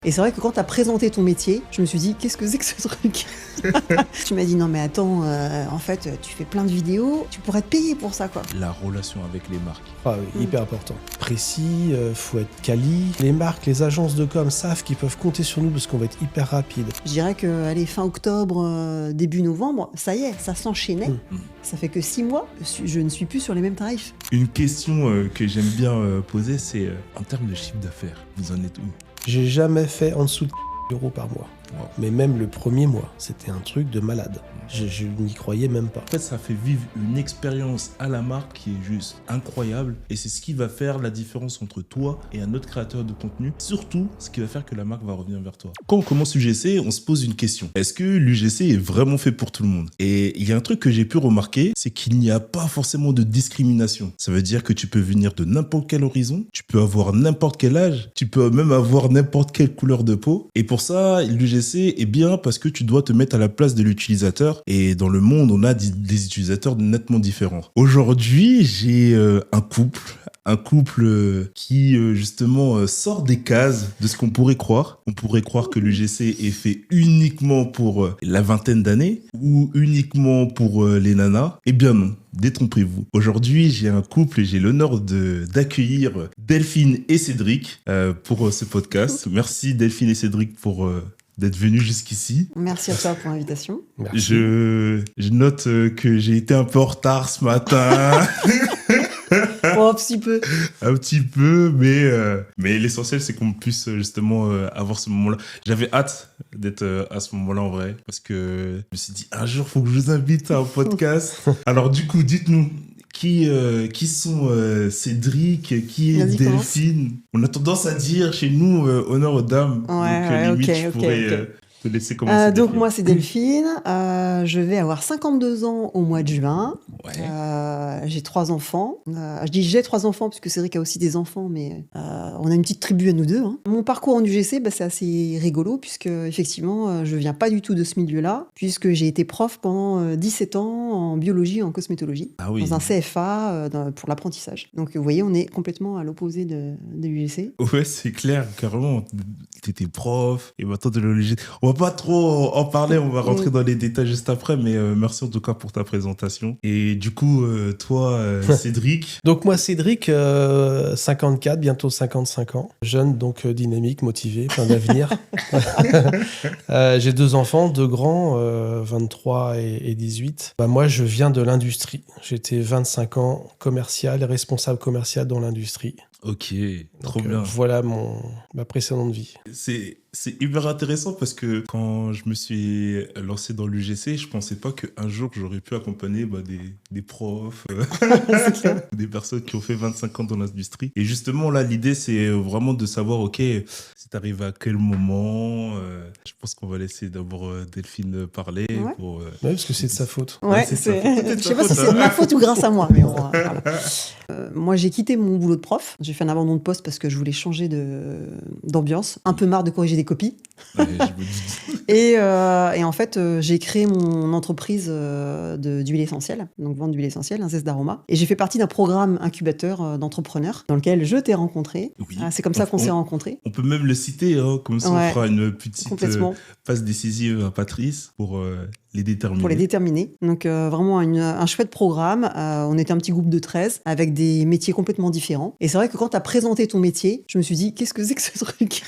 Et c'est vrai que quand tu as présenté ton métier, je me suis dit, qu'est-ce que c'est que ce truc? Tu m'as dit, non mais attends, en fait, tu fais plein de vidéos, tu pourrais te payer pour ça, quoi. La relation avec les marques. Ah oui, hyper important. Précis, faut être quali. Les marques, les agences de com savent qu'ils peuvent compter sur nous parce qu'on va être hyper rapide. Je dirais que, allez, fin octobre, début novembre, ça y est, ça s'enchaînait. Ça fait que 6 mois, je ne suis plus sur les mêmes tarifs. Une question que j'aime bien poser, c'est en termes de chiffre d'affaires, vous en êtes où? J'ai jamais fait en dessous de euros par mois. Wow. Mais même le premier mois, c'était un truc de malade. Je n'y croyais même pas. En fait, ça fait vivre une expérience à la marque qui est juste incroyable. Et c'est ce qui va faire la différence entre toi et un autre créateur de contenu. Surtout, ce qui va faire que la marque va revenir vers toi. Quand on commence l'UGC, on se pose une question. Est-ce que l'UGC est vraiment fait pour tout le monde? Et il y a un truc que j'ai pu remarquer, c'est qu'il n'y a pas forcément de discrimination. Ça veut dire que tu peux venir de n'importe quel horizon, tu peux avoir n'importe quel âge, tu peux même avoir n'importe quelle couleur de peau. Et pour ça, l'UGC est bien parce que tu dois te mettre à la place de l'utilisateur. Et dans le monde, on a des utilisateurs nettement différents. Aujourd'hui, j'ai un couple qui justement sort des cases de ce qu'on pourrait croire. On pourrait croire que l'UGC est fait uniquement pour la vingtaine d'années ou uniquement pour les nanas. Eh bien non, détrompez-vous. Aujourd'hui, j'ai un couple et j'ai l'honneur d'accueillir Delphine et Cédric pour ce podcast. Merci Delphine et Cédric pour d'être venus jusqu'ici. Merci à toi pour l'invitation. Merci. Je note que j'ai été un peu en retard ce matin. Oh, un petit peu. Un petit peu, mais l'essentiel, c'est qu'on puisse justement avoir ce moment-là. J'avais hâte d'être à ce moment-là en vrai, parce que je me suis dit, un jour, il faut que je vous invite à un podcast. Alors du coup, dites-nous, qui sont Cédric, qui est Vas-y, Delphine? On a tendance à dire chez nous, honneur aux dames. Ouais, donc limite, ok, je ok, pourrais ok. te laisser commencer. Donc Delphine. moi c'est Delphine, je vais avoir 52 ans au mois de juin. Ouais. J'ai 3 enfants. Je dis j'ai 3 enfants parce que Cédric a aussi des enfants, mais on a une petite tribu à nous deux. Hein. Mon parcours en UGC, c'est assez rigolo puisque effectivement je viens pas du tout de ce milieu-là, puisque j'ai été prof pendant 17 ans en biologie et en cosmétologie, Ah oui. dans un CFA pour l'apprentissage. Donc vous voyez, on est complètement à l'opposé de l'UGC. Ouais, c'est clair, carrément. T'étais prof et maintenant de l'OLG. On va pas trop en parler, on va rentrer dans les détails juste après, mais merci en tout cas pour ta présentation. Et du coup, toi, Cédric. Donc moi, Cédric, 54, bientôt 55 ans. Jeune, donc dynamique, motivé, plein d'avenir. J'ai 2 enfants, 2 grands, 23 et 18. Moi, je viens de l'industrie. J'étais 25 ans commercial, responsable commercial dans l'industrie. Ok, trop Donc, bien. Voilà ma précédente vie. C'est hyper intéressant parce que quand je me suis lancé dans l'UGC, je pensais pas qu'un jour j'aurais pu accompagner des profs, des personnes qui ont fait 25 ans dans l'industrie. Et justement, là, l'idée, c'est vraiment de savoir, ok, c'est arrivé à quel moment. Je pense qu'on va laisser d'abord Delphine parler. Ouais. Pour, Oui, parce que c'est de sa faute. Ouais, c'est sa faute. je sais pas si c'est de ma faute ou grâce à moi, mais voilà. Moi, j'ai quitté mon boulot de prof. J'ai fait un abandon de poste parce que je voulais changer d'ambiance. Un peu marre de corriger des copies. Ouais, je me dis. Et en fait, j'ai créé mon entreprise d'huile essentielle, donc vente d'huile essentielle, un zeste d'aroma. Et j'ai fait partie d'un programme incubateur d'entrepreneurs dans lequel je t'ai rencontré. Oui. C'est comme ça qu'on s'est rencontrés. On peut même le citer, hein, comme ça Ouais. on fera une petite Complètement. passe décisive à Patrice pour les déterminer. Pour les déterminer. Donc vraiment un chouette programme. On était un petit groupe de 13 avec des métiers complètement différents. Et c'est vrai que quand tu as présenté ton métier, je me suis dit, qu'est-ce que c'est que ce truc?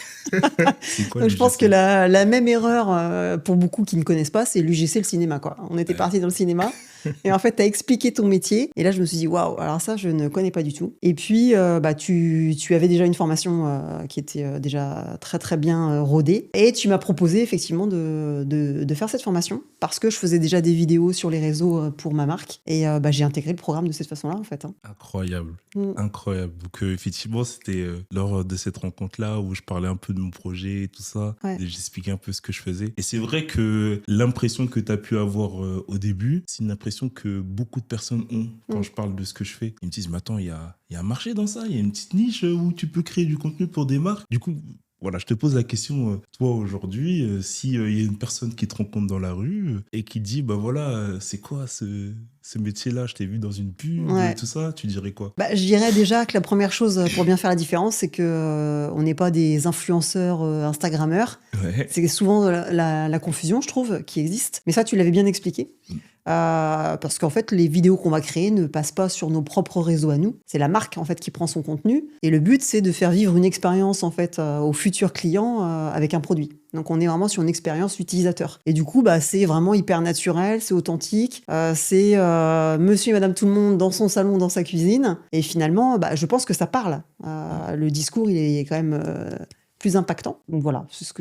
C'est quoi Donc, je pense l'UGC? que la même erreur, pour beaucoup qui ne connaissent pas, c'est l'UGC, le cinéma, quoi. On était partis dans le cinéma. Et en fait, tu as expliqué ton métier. Et là, je me suis dit, waouh, alors ça, je ne connais pas du tout. Et puis, tu avais déjà une formation qui était déjà très, très bien rodée. Et tu m'as proposé, effectivement, de faire cette formation parce que je faisais déjà des vidéos sur les réseaux pour ma marque. Et j'ai intégré le programme de cette façon-là, en fait. Hein. Incroyable, incroyable. Donc, effectivement, c'était lors de cette rencontre-là où je parlais un peu de mon projet et tout ça. Ouais. Et j'expliquais un peu ce que je faisais. Et c'est vrai que l'impression que tu as pu avoir au début, c'est une impression que beaucoup de personnes ont quand je parle de ce que je fais. Ils me disent, mais attends, il y a un marché dans ça, il y a une petite niche où tu peux créer du contenu pour des marques. Du coup, voilà, je te pose la question, toi aujourd'hui, si il y a une personne qui te rencontre dans la rue et qui dit, bah voilà, c'est quoi ce métier-là, je t'ai vu dans une pub, Ouais. tout ça, tu dirais quoi? Bah, je dirais déjà que la première chose pour bien faire la différence, c'est que on n'est pas des influenceurs Instagrammeurs. Ouais. C'est souvent la confusion, je trouve, qui existe. Mais ça, tu l'avais bien expliqué. Parce qu'en fait, les vidéos qu'on va créer ne passent pas sur nos propres réseaux à nous. C'est la marque en fait qui prend son contenu. Et le but, c'est de faire vivre une expérience en fait aux futurs clients avec un produit. Donc, on est vraiment sur une expérience utilisateur. Et du coup, bah, c'est vraiment hyper naturel, c'est authentique. C'est monsieur et madame tout le monde dans son salon, dans sa cuisine. Et finalement, bah, je pense que ça parle. Le discours, il est quand même plus impactant. Donc voilà, c'est ce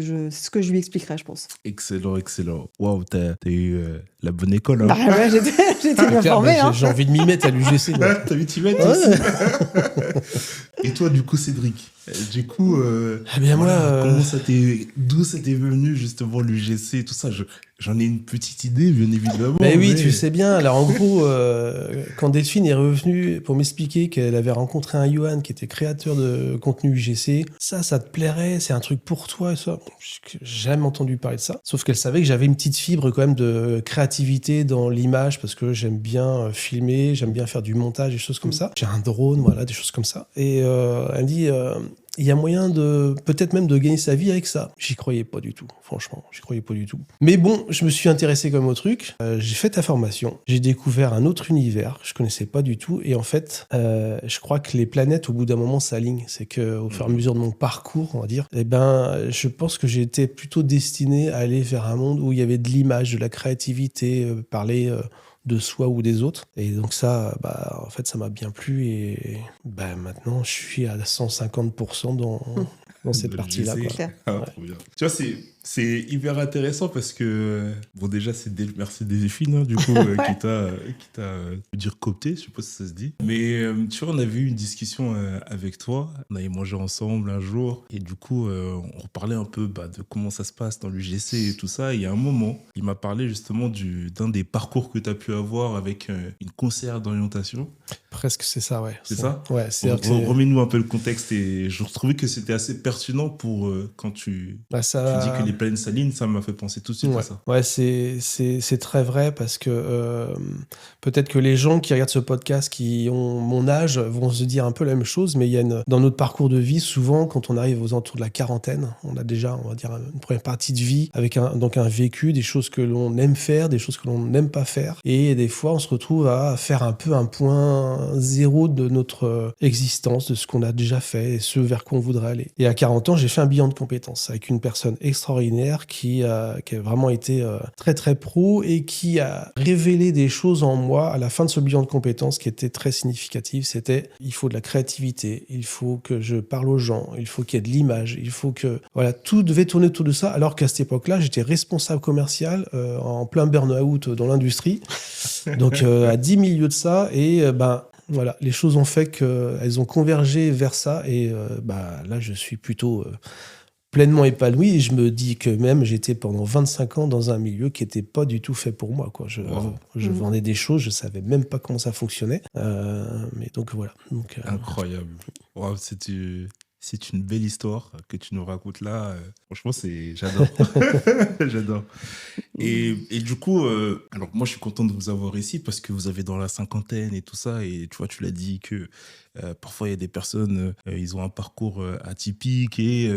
que je lui expliquerai, je pense. Excellent, excellent. Waouh, t'as eu la bonne école, hein. Bah ouais, j'étais bien Claire, formé. bah, j'ai envie de m'y mettre à l'UGC. moi. T'as vu t'y mettre Ouais. aussi. Et toi, du coup, Cédric, du coup, Eh bien, moi, d'où ça t'est venu justement l'UGC et tout ça? J'en ai une petite idée, bien évidemment. Mais oui, tu sais bien. Alors, en gros, quand Delphine est revenue pour m'expliquer qu'elle avait rencontré un Johan qui était créateur de contenu UGC, ça te plairait, c'est un truc pour toi et ça. J'ai jamais entendu parler de ça. Sauf qu'elle savait que j'avais une petite fibre quand même de créativité dans l'image parce que j'aime bien filmer, j'aime bien faire du montage, des choses comme ça. J'ai un drone, voilà, des choses comme ça. Et elle me dit... il y a moyen de peut-être même de gagner sa vie avec ça. J'y croyais pas du tout, franchement, j'y croyais pas du tout. Mais bon, je me suis intéressé quand même au truc. J'ai fait ta formation, j'ai découvert un autre univers que je connaissais pas du tout. Et en fait, je crois que les planètes au bout d'un moment s'alignent. C'est que au fur et à mesure de mon parcours, on va dire, eh ben, je pense que j'étais plutôt destiné à aller vers un monde où il y avait de l'image, de la créativité, parler de soi ou des autres. Et donc ça, bah, en fait, ça m'a bien plu et bah, maintenant, je suis à 150% dans cette De partie-là. l'UGC. Quoi. Ah, Ouais. trop bien. Tu vois, c'est hyper intéressant parce que, bon, déjà, merci Delphine, hein, du coup, qui t'a dire coopté, je sais pas si ça se dit. Mais tu vois, on avait eu une discussion avec toi, on avait mangé ensemble un jour, et du coup, on reparlait un peu de comment ça se passe dans l'UGC et tout ça. Et il y a un moment, il m'a parlé justement d'un des parcours que tu as pu avoir avec une conseillère d'orientation. Presque, c'est ça, ouais. C'est ça? Ouais, Remets-nous un peu le contexte et je trouvais que c'était assez pertinent pour quand tu dis que les planètes s'alignent, ça m'a fait penser tout de suite à ça. Ouais, c'est très vrai parce que peut-être que les gens qui regardent ce podcast qui ont mon âge vont se dire un peu la même chose, mais il y a dans notre parcours de vie, souvent, quand on arrive aux alentours de la quarantaine, on a déjà, on va dire, une première partie de vie avec donc un vécu, des choses que l'on aime faire, des choses que l'on n'aime pas faire. Et des fois, on se retrouve à faire un peu un point zéro de notre existence, de ce qu'on a déjà fait et ce vers quoi on voudrait aller. Et à 40 ans, j'ai fait un bilan de compétences avec une personne extraordinaire qui a vraiment été très très pro et qui a révélé des choses en moi à la fin de ce bilan de compétences qui était très significative. C'était, il faut de la créativité, il faut que je parle aux gens, il faut qu'il y ait de l'image, il faut que... Voilà, tout devait tourner autour de ça, alors qu'à cette époque-là, j'étais responsable commercial en plein burn-out dans l'industrie. Donc à 10 milieux de ça et voilà, les choses ont fait qu'elles ont convergé vers ça et là je suis plutôt pleinement épanoui et je me dis que même j'étais pendant 25 ans dans un milieu qui n'était pas du tout fait pour moi, quoi. Je vendais des choses, je savais même pas comment ça fonctionnait, mais donc voilà. Donc, incroyable. Wow, c'est une belle histoire que tu nous racontes là. Franchement, j'adore. J'adore. Et du coup, alors moi, je suis content de vous avoir ici parce que vous avez dans la cinquantaine et tout ça. Et tu vois, tu l'as dit que parfois, il y a des personnes, ils ont un parcours atypique et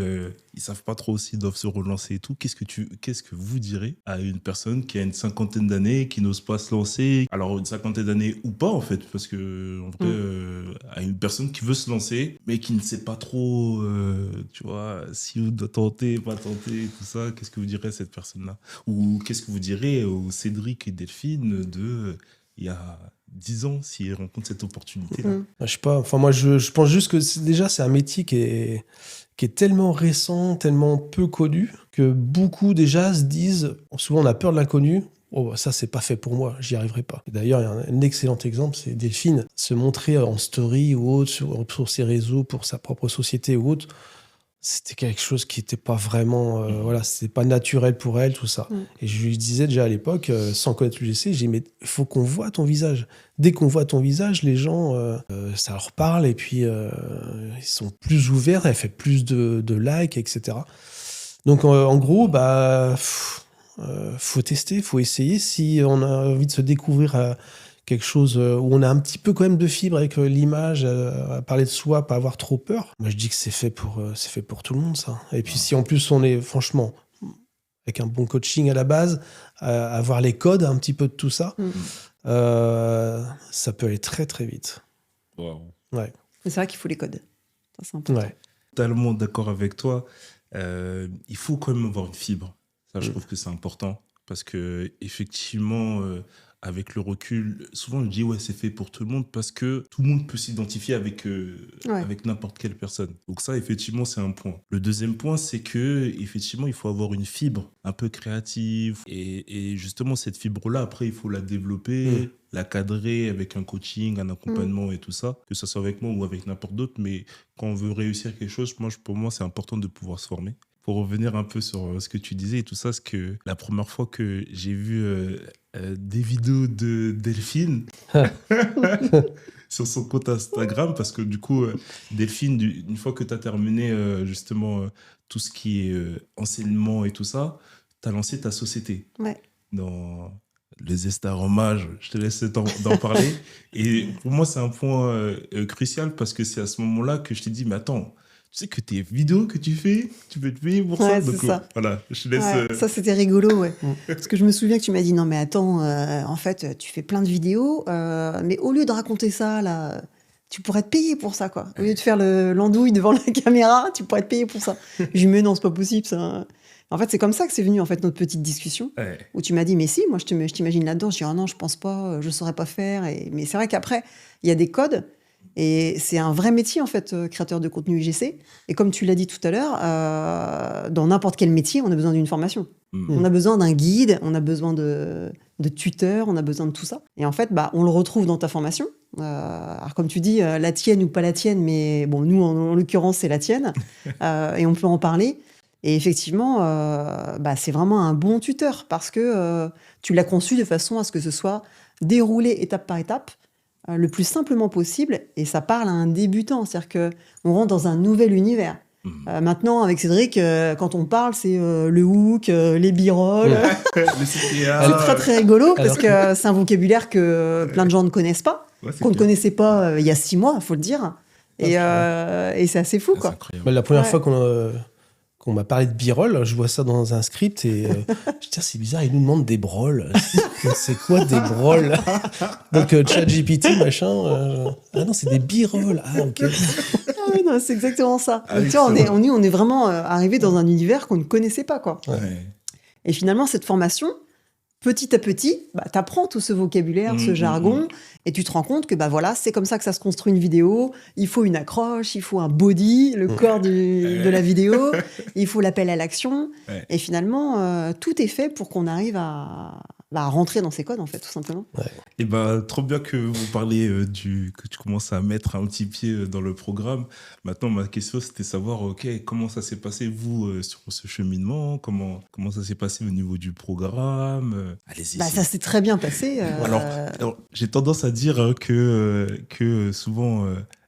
ils savent pas trop s'ils doivent se relancer et tout. Qu'est-ce que vous direz à une personne qui a une cinquantaine d'années, qui n'ose pas se lancer? Alors, une cinquantaine d'années ou pas, en fait, parce que en vrai, à une personne qui veut se lancer, mais qui ne sait pas trop, tu vois, si on doit tenter, pas tenter, tout ça, qu'est-ce que vous direz à cette personne-là? Ou qu'est-ce que vous direz aux Cédric et Delphine il y a 10 ans s'ils rencontrent cette opportunité-là? Je sais pas, enfin moi je pense juste que c'est un métier qui est tellement récent, tellement peu connu, que beaucoup déjà se disent, souvent on a peur de l'inconnu, oh ça c'est pas fait pour moi, j'y arriverai pas. Et d'ailleurs il y a un excellent exemple, c'est Delphine, se montrer en story ou autre sur ses réseaux pour sa propre société ou autre. c'était quelque chose qui n'était pas vraiment... voilà, c'était pas naturel pour elle, tout ça. Et je lui disais déjà à l'époque, sans connaître l'UGC, j'ai dit, mais il faut qu'on voit ton visage. Dès qu'on voit ton visage, les gens, ça leur parle, et puis ils sont plus ouverts, elle fait plus de likes, etc. Donc, en gros, faut tester, faut essayer. Si on a envie de se découvrir quelque chose où on a un petit peu quand même de fibre avec l'image, à parler de soi, pas avoir trop peur. Moi, je dis que c'est fait pour tout le monde, ça. Et puis, si en plus on est, franchement, avec un bon coaching à la base, avoir les codes, un petit peu de tout ça, ça peut aller très, très vite. Wow. Ouais. Mais c'est vrai qu'il faut les codes. Ça, c'est important. Ouais. Totalement d'accord avec toi. Il faut quand même avoir une fibre. Ça, je trouve que c'est important. Parce que, effectivement, avec le recul, souvent je dis ouais, c'est fait pour tout le monde parce que tout le monde peut s'identifier avec n'importe quelle personne. Donc ça, effectivement, c'est un point. Le deuxième point, c'est que effectivement, il faut avoir une fibre un peu créative et justement cette fibre-là, après, il faut la développer, la cadrer avec un coaching, un accompagnement et tout ça, que ce soit avec moi ou avec n'importe d'autre. Mais quand on veut réussir quelque chose, pour moi, c'est important de pouvoir se former. Pour revenir un peu sur ce que tu disais et tout ça, c'est que la première fois que j'ai vu des vidéos de Delphine sur son compte Instagram, parce que du coup, Delphine, une fois que tu as terminé justement tout ce qui est enseignement et tout ça, tu as lancé ta société. Ouais. Dans les Estar Hommage, je te laisse d'en parler. Et pour moi, c'est un point crucial parce que c'est à ce moment-là que je t'ai dit, mais attends, tu sais que tes vidéos que tu fais, tu peux te payer pour ça. Donc, ça. Voilà, je te laisse. Ça, c'était rigolo, ouais. Parce que je me souviens que tu m'as dit, non, mais attends, en fait, tu fais plein de vidéos, mais au lieu de raconter ça, là, tu pourrais te payer pour ça, quoi. Au lieu de faire l'andouille devant la caméra, tu pourrais te payer pour ça. J'ai dit, mais non, c'est pas possible, ça. En fait, c'est comme ça que c'est venu, en fait, notre petite discussion, où tu m'as dit, mais si, moi, je t'imagine là-dedans. Je dis, ah non, je pense pas, je saurais pas faire. Mais c'est vrai qu'après, il y a des codes. Et c'est un vrai métier, en fait, créateur de contenu UGC. Et comme tu l'as dit tout à l'heure, dans n'importe quel métier, on a besoin d'une formation. On a besoin d'un guide, on a besoin de tuteurs, on a besoin de tout ça. Et en fait, on le retrouve dans ta formation. Alors, comme tu dis, la tienne ou pas la tienne, mais bon, nous, en l'occurrence, c'est la tienne. Et on peut en parler. Et effectivement, c'est vraiment un bon tuteur parce que tu l'as conçu de façon à ce que ce soit déroulé étape par étape, le plus simplement possible, et ça parle à un débutant, c'est-à-dire qu'on rentre dans un nouvel univers. Maintenant, avec Cédric, quand on parle, c'est le hook, les b-rolls. C'est très très rigolo parce que c'est un vocabulaire que plein de gens ne connaissent pas, qu'on ne connaissait pas il y a 6 mois, il faut le dire. Et c'est assez fou, quoi. La première fois qu'on m'a parlé de b-roll, je vois ça dans un script et je dis, c'est bizarre, il nous demande des brolls. C'est quoi des brolls? Donc ChatGPT, machin. Ah non, c'est des b-rolls. Ah, ok. Non, c'est exactement ça. Tu vois, on est vraiment arrivé dans un univers qu'on ne connaissait pas, quoi. Ouais. Et finalement, cette formation, petit à petit, tu apprends tout ce vocabulaire, ce jargon, et tu te rends compte que voilà, c'est comme ça que ça se construit une vidéo. Il faut une accroche, il faut un body, le corps de la vidéo, il faut l'appel à l'action. Ouais. Et finalement, tout est fait pour qu'on arrive à rentrer dans ces codes, en fait, tout simplement. Ouais. Et trop bien que vous parliez que tu commences à mettre un petit pied dans le programme. Maintenant, ma question, c'était savoir, comment ça s'est passé, vous, sur ce cheminement? Comment ça s'est passé au niveau du programme? Allez-y. Ça s'est très bien passé. Alors, j'ai tendance à dire que souvent,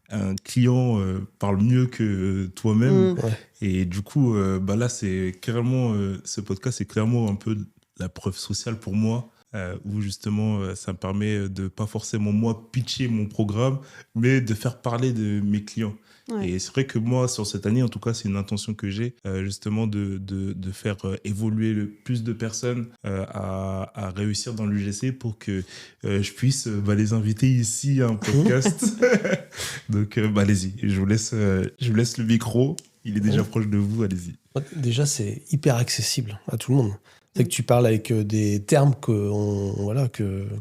un client parle mieux que toi-même. Et du coup, là, c'est clairement, ce podcast, c'est clairement un peu la preuve sociale pour moi, où justement ça me permet de pas forcément moi pitcher mon programme, mais de faire parler de mes clients. Ouais. Et c'est vrai que moi, sur cette année, en tout cas, c'est une intention que j'ai, justement de faire évoluer le plus de personnes à réussir dans l'UGC pour que je puisse les inviter ici à un podcast. Donc, allez-y, je vous laisse le micro. Il est déjà proche de vous, allez-y. Déjà, c'est hyper accessible à tout le monde. C'est que tu parles avec des termes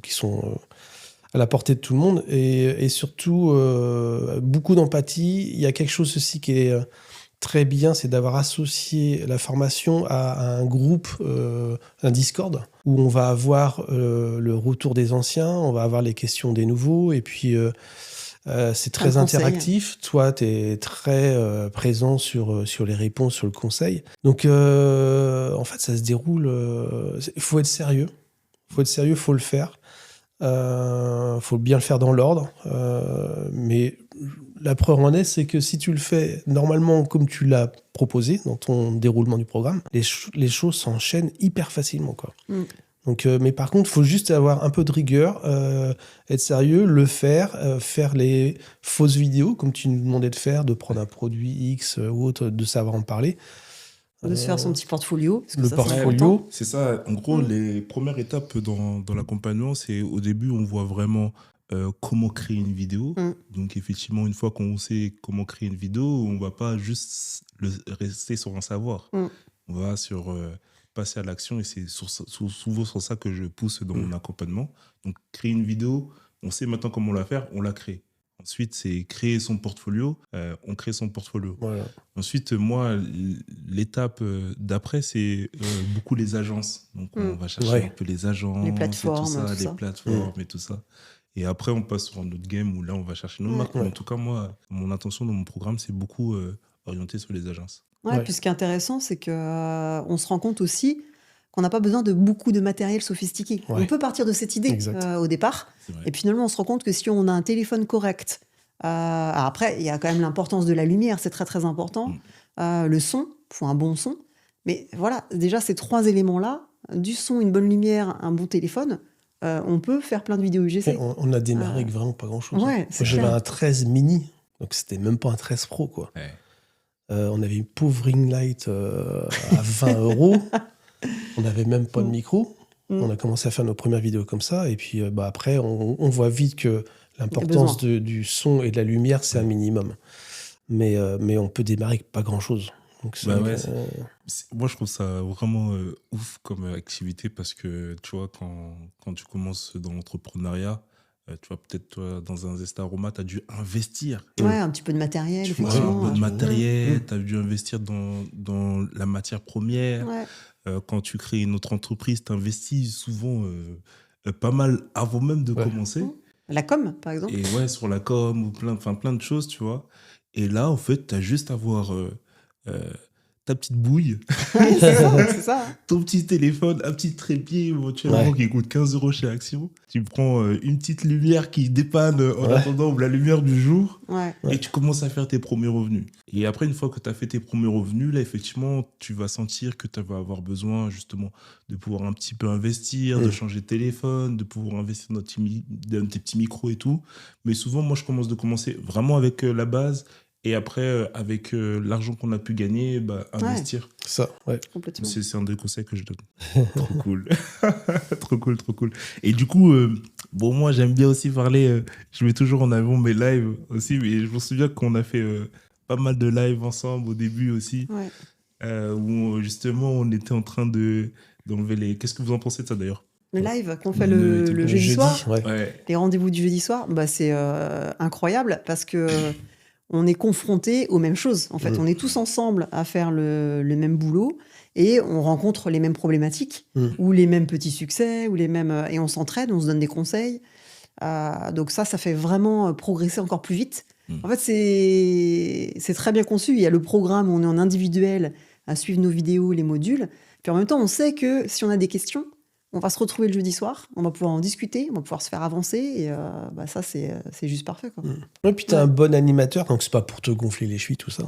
qui sont à la portée de tout le monde et surtout beaucoup d'empathie. Il y a quelque chose aussi qui est très bien, c'est d'avoir associé la formation à un groupe, un Discord, où on va avoir le retour des anciens, on va avoir les questions des nouveaux et puis C'est Plein de très conseils. interactif. Toi, tu es très présent sur les réponses, sur le conseil. Donc, en fait, ça se déroule. Il faut être sérieux. Il faut être sérieux, il faut le faire. Faut bien le faire dans l'ordre. Mais la preuve en est, c'est que si tu le fais normalement comme tu l'as proposé dans ton déroulement du programme, les choses s'enchaînent hyper facilement, quoi. Mm. Donc, mais par contre, il faut juste avoir un peu de rigueur, être sérieux, le faire, faire les fausses vidéos, comme tu nous demandais de faire, de prendre un produit X ou autre, de savoir en parler. De se faire son petit portfolio. Parce que Le ça, c'est portfolio. important. C'est ça. En gros, Mm. les premières étapes dans l'accompagnement, c'est au début, on voit vraiment comment créer une vidéo. Mm. Donc, effectivement, une fois qu'on sait comment créer une vidéo, on va pas juste rester sur un savoir. Mm. On va passer à l'action et c'est souvent sur ça que je pousse dans mon accompagnement. Donc, créer une vidéo, on sait maintenant comment la faire, on la crée. Ensuite, c'est créer son portfolio, on crée son portfolio. Voilà. Ensuite, moi, l'étape d'après, c'est beaucoup les agences. Donc, on va chercher un peu les agences, Les et plateformes, tout ça, tout les ça. plateformes et tout ça. Et après, on passe sur un autre game où là, on va chercher nos marques. Mais en tout cas, moi, mon intention dans mon programme, c'est beaucoup orienté sur les agences. Ouais, puis ce qui est intéressant, c'est qu'on se rend compte aussi qu'on n'a pas besoin de beaucoup de matériel sophistiqué. Ouais. On peut partir de cette idée Exact. au départ. C'est vrai. Et puis finalement, on se rend compte que si on a un téléphone correct, alors après, il y a quand même l'importance de la lumière, c'est très très important. Le son, il faut un bon son. Mais voilà, déjà ces trois éléments-là, du son, une bonne lumière, un bon téléphone, on peut faire plein de vidéos UGC. Et on a démarré avec vraiment pas grand-chose. Ouais, Moi, c'est j'avais clair. un 13 mini, donc c'était même pas un 13 Pro, quoi. Ouais. On avait une pauvre ring light à 20 €. On n'avait même pas de micro. Mm. On a commencé à faire nos premières vidéos comme ça. Et puis après, on voit vite que l'importance du son et de la lumière, c'est un minimum. Mais on peut démarrer avec pas grand-chose. Donc, c'est Bah vrai ouais, que, moi, je trouve ça vraiment ouf comme activité parce que, tu vois, quand tu commences dans l'entrepreneuriat, tu vois, peut-être toi, dans un Zest Aroma, tu as dû investir. Ouais, un petit peu de matériel, Tu vois, effectivement. un peu de Ouais. matériel, tu as dû investir dans la matière première. Ouais. Quand tu crées une autre entreprise, tu investis souvent pas mal avant même de commencer. La com, par exemple. Et ouais, sur la com ou plein de choses, tu vois. Et là, en fait, tu as juste à avoir ta petite bouille, Ouais, c'est ça. ton petit téléphone, un petit trépied éventuellement qui coûte 15 € chez Action. Tu prends une petite lumière qui dépanne en attendant la lumière du jour et tu commences à faire tes premiers revenus. Et après, une fois que tu as fait tes premiers revenus, là, effectivement, tu vas sentir que tu vas avoir besoin justement de pouvoir un petit peu investir, de changer de téléphone, de pouvoir investir dans tes petits micros et tout. Mais souvent, moi, je commencer vraiment avec la base. Et après, avec l'argent qu'on a pu gagner, investir. Ça, ouais. Complètement. C'est un des conseils que je donne. Trop cool. Trop cool, trop cool. Et du coup, bon, moi, j'aime bien aussi parler. Je mets toujours en avant mes lives aussi. Mais je me souviens qu'on a fait pas mal de lives ensemble au début aussi. Ouais. Où justement, on était en train d'enlever les. Qu'est-ce que vous en pensez de ça d'ailleurs? Le live qu'on fait le jeudi soir, les rendez-vous du jeudi soir, c'est incroyable parce que on est confronté aux mêmes choses. En fait, on est tous ensemble à faire le même boulot et on rencontre les mêmes problématiques ou les mêmes petits succès ou les mêmes et on s'entraide, on se donne des conseils. Donc ça fait vraiment progresser encore plus vite. En fait, c'est très bien conçu. Il y a le programme où on est en individuel à suivre nos vidéos, les modules. Puis en même temps, on sait que si on a des questions, on va se retrouver le jeudi soir, on va pouvoir en discuter, on va pouvoir se faire avancer, et ça, c'est juste parfait, quoi. Et puis, tu as un bon animateur, donc c'est pas pour te gonfler les chevilles, tout ça.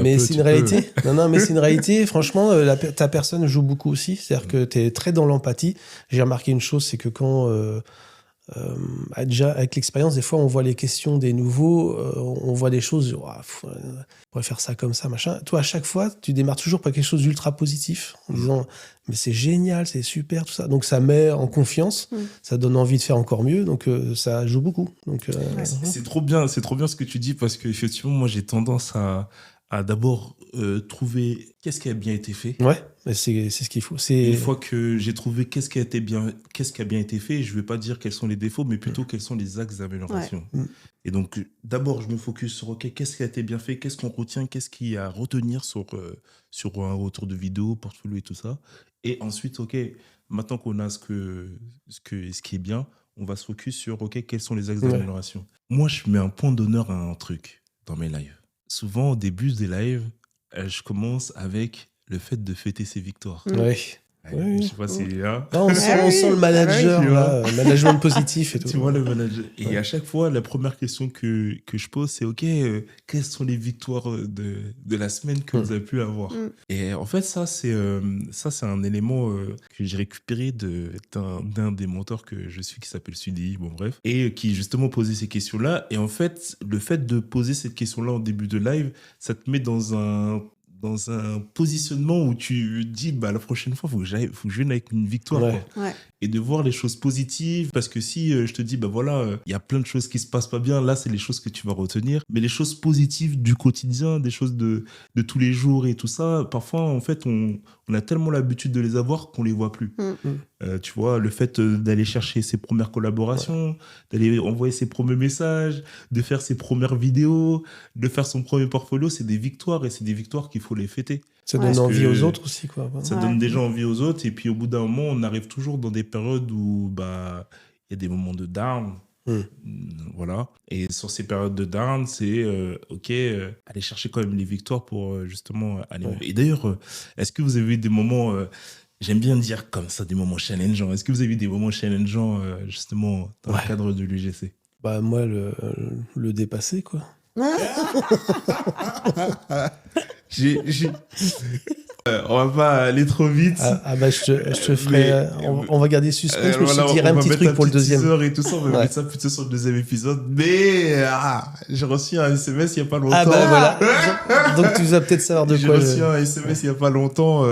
Mais c'est une réalité. Non, mais c'est une réalité. Franchement, ta personne joue beaucoup aussi. C'est-à-dire que tu es très dans l'empathie. J'ai remarqué une chose, c'est que quand... déjà, avec l'expérience, des fois, on voit les questions des nouveaux, on voit des choses, on pourrait faire ça comme ça, machin. Toi, à chaque fois, tu démarres toujours par quelque chose d'ultra positif, en disant, mais c'est génial, c'est super, tout ça. Donc, ça met en confiance, ça donne envie de faire encore mieux, donc ça joue beaucoup. Donc, c'est trop bien ce que tu dis, parce qu'effectivement, moi, j'ai tendance à d'abord trouver qu'est-ce qui a bien été fait. Ouais, mais c'est ce qu'il faut. Une fois que j'ai trouvé qu'est-ce qui a bien été fait, je ne vais pas dire quels sont les défauts, mais plutôt quels sont les axes d'amélioration. Et donc, d'abord, je me focus sur qu'est-ce qui a été bien fait, qu'est-ce qu'on retient, qu'est-ce qu'il y a à retenir sur un retour de vidéo, portfolio et tout ça. Et ensuite, maintenant qu'on a ce qui est bien, on va se focus sur, OK, quels sont les axes Ouais. d'amélioration. Moi, je mets un point d'honneur à un truc dans mes lives. Souvent, au début des lives, je commence avec le fait de fêter ses victoires. Ouais. Je sais pas si... hein, Non, on Ah oui. sent le manager, Ah oui, tu là, management positif et tout. tu vois le manager. Et Ouais. à chaque fois, la première question que je pose, c'est OK, quelles sont les victoires de la semaine que vous avez pu avoir? Et en fait, ça, c'est un élément que j'ai récupéré d'un des mentors que je suis qui s'appelle Sudi, bon bref, et qui justement posait ces questions-là. Et en fait, le fait de poser cette question-là en début de live, ça te met dans un positionnement où tu dis bah la prochaine fois faut que je vienne avec une victoire Ouais. quoi. Ouais. Et de voir les choses positives, parce que si je te dis bah voilà il y a plein de choses qui se passent pas bien, là c'est les choses que tu vas retenir, mais les choses positives du quotidien, des choses de tous les jours et tout ça, parfois en fait on a tellement l'habitude de les avoir qu'on les voit plus. Tu vois, le fait d'aller chercher ses premières collaborations, d'aller envoyer ses premiers messages, de faire ses premières vidéos, de faire son premier portfolio, c'est des victoires et c'est des victoires qu'il faut les fêter. Ça Ouais. donne Parce envie que aux autres aussi, quoi. Ça Ouais. donne déjà envie aux autres et puis au bout d'un moment, on arrive toujours dans des périodes où bah il y a des moments de down. Voilà. Et sur ces périodes de down, c'est OK, aller chercher quand même les victoires pour justement aller. Ouais. Et d'ailleurs, est-ce que vous avez eu des moments j'aime bien dire comme ça, des moments challengeants. Est-ce que vous avez eu des moments challengeants, justement, dans le cadre de l'UGC? Bah, moi, le dépasser, quoi. On va pas aller trop vite. Bah, je te ferai. Mais- On va garder suspense, mais je Voilà, te dirai on un va petit mettre truc pour le petit deuxième. teaser et tout ça, on va Ouais. mettre ça plutôt sur le deuxième épisode. Mais j'ai reçu un SMS il n'y a pas longtemps. Ah, bah voilà. Donc, tu vas peut-être savoir de J'ai quoi. reçu un SMS il n'y a pas longtemps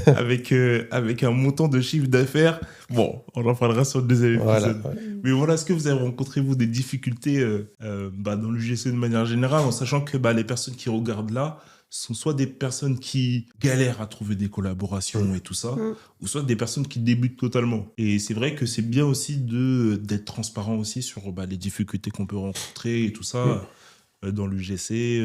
avec un montant de chiffre d'affaires. Bon, on en parlera sur le deuxième Voilà. épisode. Ouais. Mais voilà, est-ce que vous avez rencontré, vous, des difficultés dans l'UGC de manière générale, en sachant que les personnes qui regardent là sont soit des personnes qui galèrent à trouver des collaborations et tout ça, ou soit des personnes qui débutent totalement. Et c'est vrai que c'est bien aussi d'être transparent aussi sur les difficultés qu'on peut rencontrer et tout ça dans l'UGC,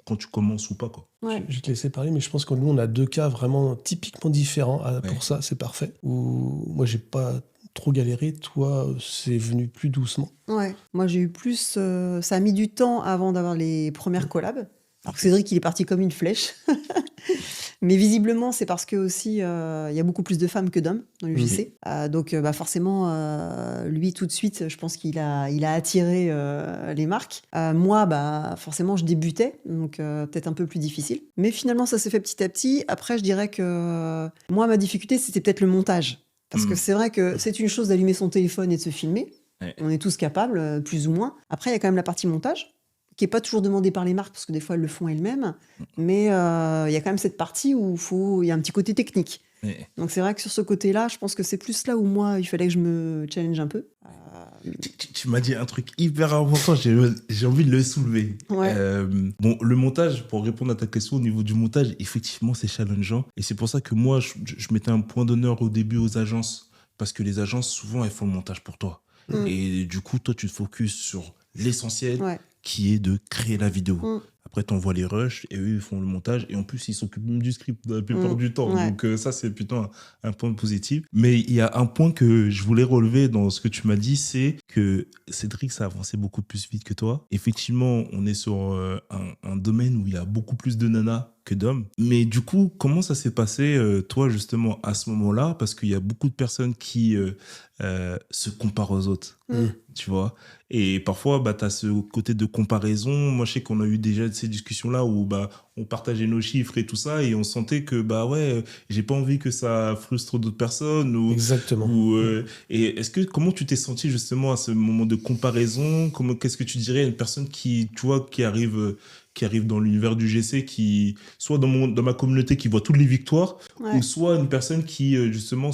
quand tu commences ou pas, quoi. Ouais. Je vais te laisser parler, mais je pense que nous, on a deux cas vraiment typiquement différents. Pour Ouais. ça, c'est parfait. Où moi, j'ai pas trop galéré. Toi, c'est venu plus doucement. Ouais. Moi, j'ai eu plus. Ça a mis du temps avant d'avoir les premières collabs. Alors que Cédric, il est parti comme une flèche. Mais visiblement, c'est parce que aussi, il y a beaucoup plus de femmes que d'hommes dans l'UGC. Donc, forcément, lui, tout de suite, je pense qu'il a attiré les marques. Moi, forcément, je débutais, donc peut-être un peu plus difficile. Mais finalement, ça s'est fait petit à petit. Après, je dirais que moi, ma difficulté, c'était peut-être le montage. Parce que c'est vrai que c'est une chose d'allumer son téléphone et de se filmer. Ouais. On est tous capables, plus ou moins. Après, il y a quand même la partie montage, qui n'est pas toujours demandée par les marques, parce que des fois, elles le font elles-mêmes. Mais il y a quand même cette partie où il y a un petit côté technique. Ouais. Donc c'est vrai que sur ce côté-là, je pense que c'est plus là où moi, il fallait que je me challenge un peu. Tu m'as dit un truc hyper important, j'ai envie de le soulever. Ouais. Bon, le montage, pour répondre à ta question au niveau du montage, effectivement, c'est challengeant. Et c'est pour ça que moi, je mettais un point d'honneur au début aux agences. Parce que les agences, souvent, elles font le montage pour toi. Et du coup, toi, tu te focuses sur l'essentiel, Ouais. qui est de créer la vidéo. Mm. Après, tu envoies les rushs et eux, ils font le montage. Et en plus, ils s'occupent même du script la plupart du temps. Ouais. Donc, ça, c'est plutôt un point positif. Mais il y a un point que je voulais relever dans ce que tu m'as dit, c'est que Cédric, ça a avancé beaucoup plus vite que toi. Effectivement, on est sur un domaine où il y a beaucoup plus de nanas que d'hommes. Mais du coup, comment ça s'est passé, toi, justement, à ce moment-là? Parce qu'il y a beaucoup de personnes qui se comparent aux autres. Tu vois, et parfois tu as ce côté de comparaison. Moi je sais qu'on a eu déjà ces discussions là où on partageait nos chiffres et tout ça et on sentait que j'ai pas envie que ça frustre d'autres personnes ou Exactement. et comment tu t'es senti justement à ce moment de comparaison? Qu'est-ce que tu dirais à une personne qui arrive dans l'univers du GC, qui soit dans ma communauté qui voit toutes les victoires, Ouais. ou soit une personne qui justement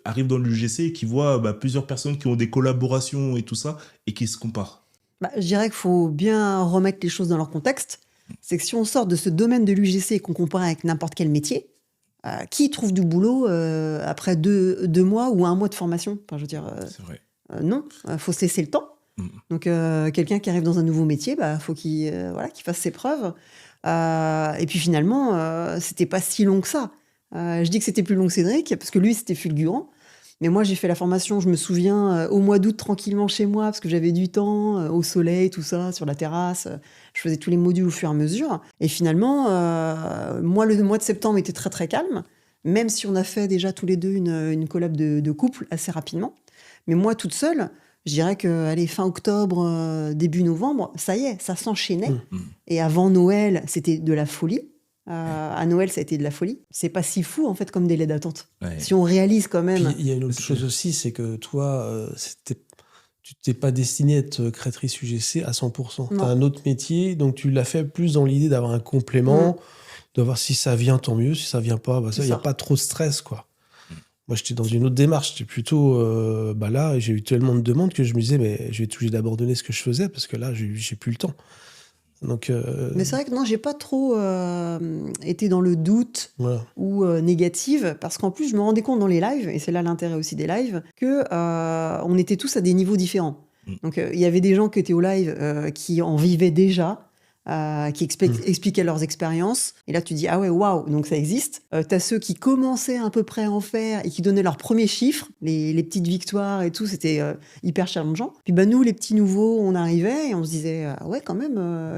arrive dans l'UGC et qui voit plusieurs personnes qui ont des collaborations et tout ça et qui se comparent? Je dirais qu'il faut bien remettre les choses dans leur contexte. C'est que si on sort de ce domaine de l'UGC et qu'on compare avec n'importe quel métier, qui trouve du boulot après deux mois ou un mois de formation? Enfin, je veux dire, C'est vrai. non, il faut se laisser le temps. Donc, quelqu'un qui arrive dans un nouveau métier, faut qu'il fasse ses preuves. Et puis finalement, c'était pas si long que ça. Je dis que c'était plus long que Cédric, parce que lui, c'était fulgurant. Mais moi, j'ai fait la formation, je me souviens, au mois d'août, tranquillement chez moi, parce que j'avais du temps, au soleil, tout ça, sur la terrasse. Je faisais tous les modules au fur et à mesure. Et finalement, moi, le mois de septembre était très, très calme, même si on a fait déjà tous les deux une collab de couple assez rapidement. Mais moi, toute seule, je dirais que, allez, fin octobre, début novembre, ça y est, ça s'enchaînait. Et avant Noël, c'était de la folie. À Noël, ça a été de la folie. C'est pas si fou, en fait, comme délai d'attente. Ouais. Si on réalise quand même... Puis, il y a une autre chose aussi, c'est que toi, tu t'es pas destiné à être créatrice UGC à 100%. Tu as un autre métier, donc tu l'as fait plus dans l'idée d'avoir un complément, de voir si ça vient, tant mieux. Si ça vient pas, il n'y a pas trop de stress, quoi. Moi, j'étais dans une autre démarche. J'étais plutôt là, j'ai eu tellement de demandes que je me disais, mais je vais être obligé d'abandonner ce que je faisais parce que là, j'ai plus le temps. Donc, Mais c'est vrai que non, j'ai pas trop été dans le doute ou négative, parce qu'en plus, je me rendais compte dans les lives, et c'est là l'intérêt aussi des lives, que on était tous à des niveaux différents. Donc, il y avait des gens qui étaient au live qui en vivaient déjà, qui expliquaient leurs expériences. Et là, tu dis, ah ouais, waouh, donc ça existe. T'as ceux qui commençaient à peu près à en faire et qui donnaient leurs premiers chiffres, les petites victoires et tout, c'était hyper challengeant. Puis nous, les petits nouveaux, on arrivait et on se disait, ah ouais, quand même,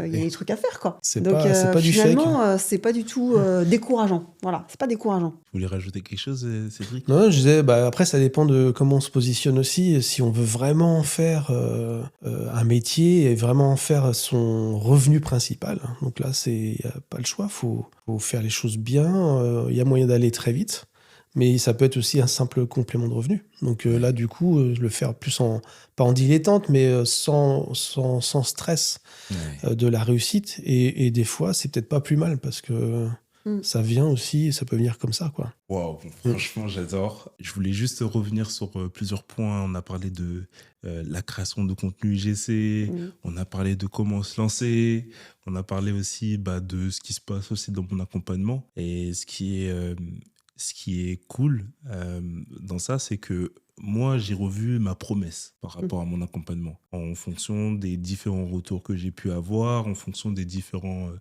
il y a des trucs à faire, quoi. C'est pas du fake. Finalement, c'est pas du tout décourageant. Voilà, c'est pas décourageant. Vous voulez rajouter quelque chose, Cédric ? Non, je disais, après, ça dépend de comment on se positionne aussi. Si on veut vraiment en faire un métier et vraiment en faire son revenu principal, donc là, il n'y a pas le choix. Faut faire les choses bien. Il y a moyen d'aller très vite, mais ça peut être aussi un simple complément de revenu. Donc là, du coup, le faire plus pas en dilettante, mais sans stress de la réussite. Et des fois, c'est peut-être pas plus mal parce que ça vient aussi, ça peut venir comme ça, quoi. Waouh, franchement, j'adore. Je voulais juste revenir sur plusieurs points. On a parlé de la création de contenu UGC, on a parlé de comment se lancer, on a parlé aussi de ce qui se passe aussi dans mon accompagnement. Et ce qui est cool dans ça, c'est que moi, j'ai revu ma promesse par rapport à mon accompagnement, en fonction des différents retours que j'ai pu avoir, en fonction des différentes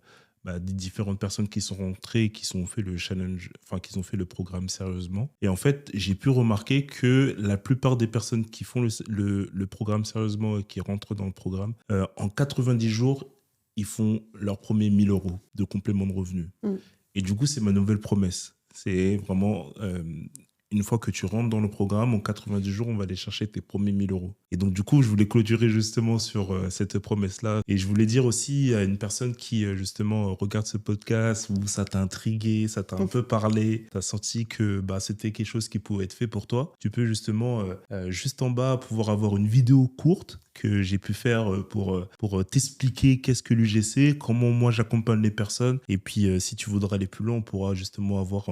personnes qui sont rentrées, qui ont fait le challenge, qui ont fait le programme sérieusement. Et en fait, j'ai pu remarquer que la plupart des personnes qui font le programme sérieusement et qui rentrent dans le programme, en 90 jours, ils font leur premier 1 000 € de complément de revenus. Et du coup, c'est ma nouvelle promesse. C'est vraiment... une fois que tu rentres dans le programme, en 90 jours, on va aller chercher tes premiers 1 000 €. Et donc, du coup, je voulais clôturer justement sur cette promesse-là. Et je voulais dire aussi à une personne qui, justement, regarde ce podcast, où ça t'a intrigué, ça t'a un peu parlé, t'as senti que c'était quelque chose qui pouvait être fait pour toi. Tu peux justement, juste en bas, pouvoir avoir une vidéo courte que j'ai pu faire pour t'expliquer qu'est-ce que l'UGC, comment moi j'accompagne les personnes. Et puis, si tu voudras aller plus loin, on pourra justement avoir...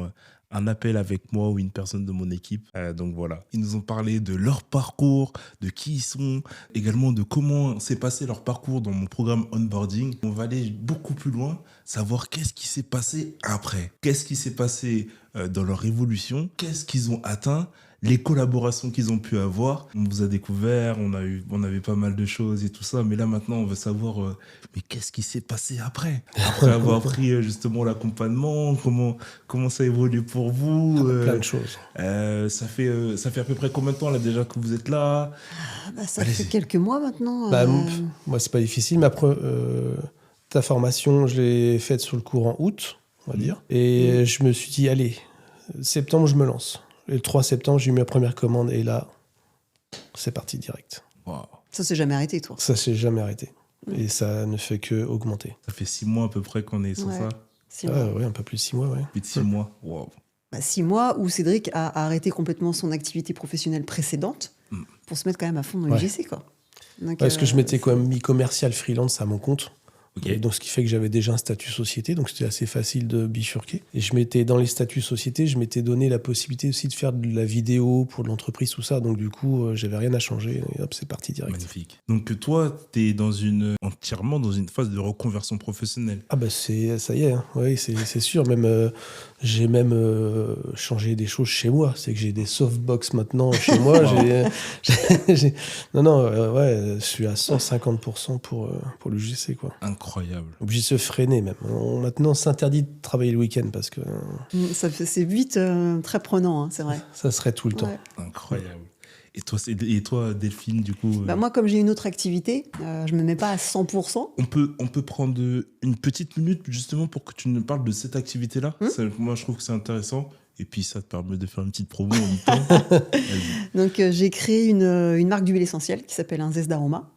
un appel avec moi ou une personne de mon équipe. Donc voilà. Ils nous ont parlé de leur parcours, de qui ils sont, également de comment s'est passé leur parcours dans mon programme onboarding. On va aller beaucoup plus loin, savoir qu'est-ce qui s'est passé après. Qu'est-ce qui s'est passé dans leur évolution, qu'est-ce qu'ils ont atteint, les collaborations qu'ils ont pu avoir. On vous a découvert, on avait pas mal de choses et tout ça, mais là maintenant on veut savoir mais qu'est-ce qui s'est passé après avoir pris justement l'accompagnement, comment ça évolue pour vous, plein de choses. Ça fait à peu près combien de temps là déjà que vous êtes là? Ça fait quelques mois maintenant. Moi c'est pas difficile, mais ta formation je l'ai faite sur le courant août, on va dire, et je me suis dit allez, septembre je me lance. Et le 3 septembre, j'ai eu ma première commande et là, c'est parti direct. Wow. Ça s'est jamais arrêté, toi? Ça s'est jamais arrêté. Et ça ne fait que augmenter. Ça fait 6 mois à peu près qu'on est sur ça? 6 mois. Oui, un peu plus de 6 mois, ouais. Plus de 6 mois, wow. 6 mois où Cédric a arrêté complètement son activité professionnelle précédente pour se mettre quand même à fond dans l'UGC, quoi. Donc, parce que je m'étais quand même mis commercial freelance à mon compte. Okay. Et donc, ce qui fait que j'avais déjà un statut société, donc c'était assez facile de bifurquer. Et je m'étais, dans les statuts société, je m'étais donné la possibilité aussi de faire de la vidéo pour l'entreprise, tout ça. Donc, du coup, j'avais rien à changer. Et hop, c'est parti direct. Magnifique. Donc, toi, t'es entièrement dans une phase de reconversion professionnelle. Ah, ça y est. Hein. Oui, c'est sûr. J'ai changé des choses chez moi. C'est que j'ai des softbox maintenant chez moi. Je suis à 150% pour l'UGC, quoi. Incroyable. Incroyable. Obligé de se freiner même. Maintenant, on s'interdit de travailler le week-end parce que C'est vite très prenant, hein, c'est vrai. ça serait tout le temps. Ouais. Incroyable. Et toi, Delphine, du coup Bah, moi, comme j'ai une autre activité, je me mets pas à 100%. on peut prendre une petite minute justement pour que tu nous parles de cette activité-là. Moi, je trouve que c'est intéressant. Et puis, ça te permet de faire une petite promo en même temps. Vas-y. Donc, j'ai créé une marque d'huile essentielle qui s'appelle un zeste d'aroma.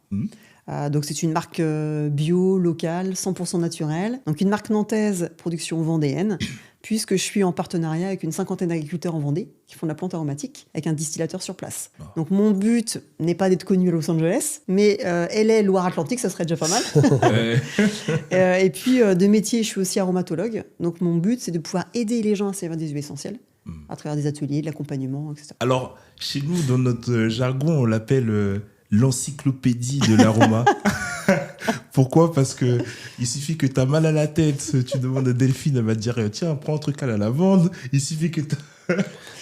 Donc, c'est une marque bio, locale, 100% naturelle. Donc, une marque nantaise, production vendéenne, puisque je suis en partenariat avec une 50aine d'agriculteurs en Vendée qui font de la plante aromatique avec un distillateur sur place. Donc, mon but n'est pas d'être connu à Los Angeles, mais LA, Loire-Atlantique, ça serait déjà pas mal. Et puis, de métier, je suis aussi aromatologue. Donc, mon but, c'est de pouvoir aider les gens à servir des huiles essentielles à travers des ateliers, de l'accompagnement, etc. Alors, chez nous, dans notre jargon, on l'appelle l'encyclopédie de l'aroma. Pourquoi ? Parce que il suffit que tu as mal à la tête, tu demandes à Delphine, elle va te dire tiens, prends un truc à la lavande. Il suffit que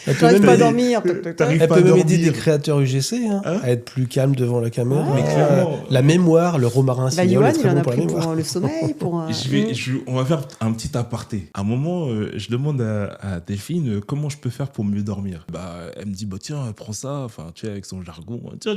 J'arrive pas à dormir. t'arrives Elle pas peut à même aider des dormir. créateurs UGC à être plus calme devant la caméra. Mais clairement. La mémoire, le romarin Bah, signol Yoann, est il très en bon a pour la pris mémoire. pour le sommeil, pour... On va faire un petit aparté. À un moment, je demande à Delphine comment je peux faire pour mieux dormir. Bah, elle me dit, bah, tiens, prends ça. Enfin, tu sais, avec son jargon. Tiens.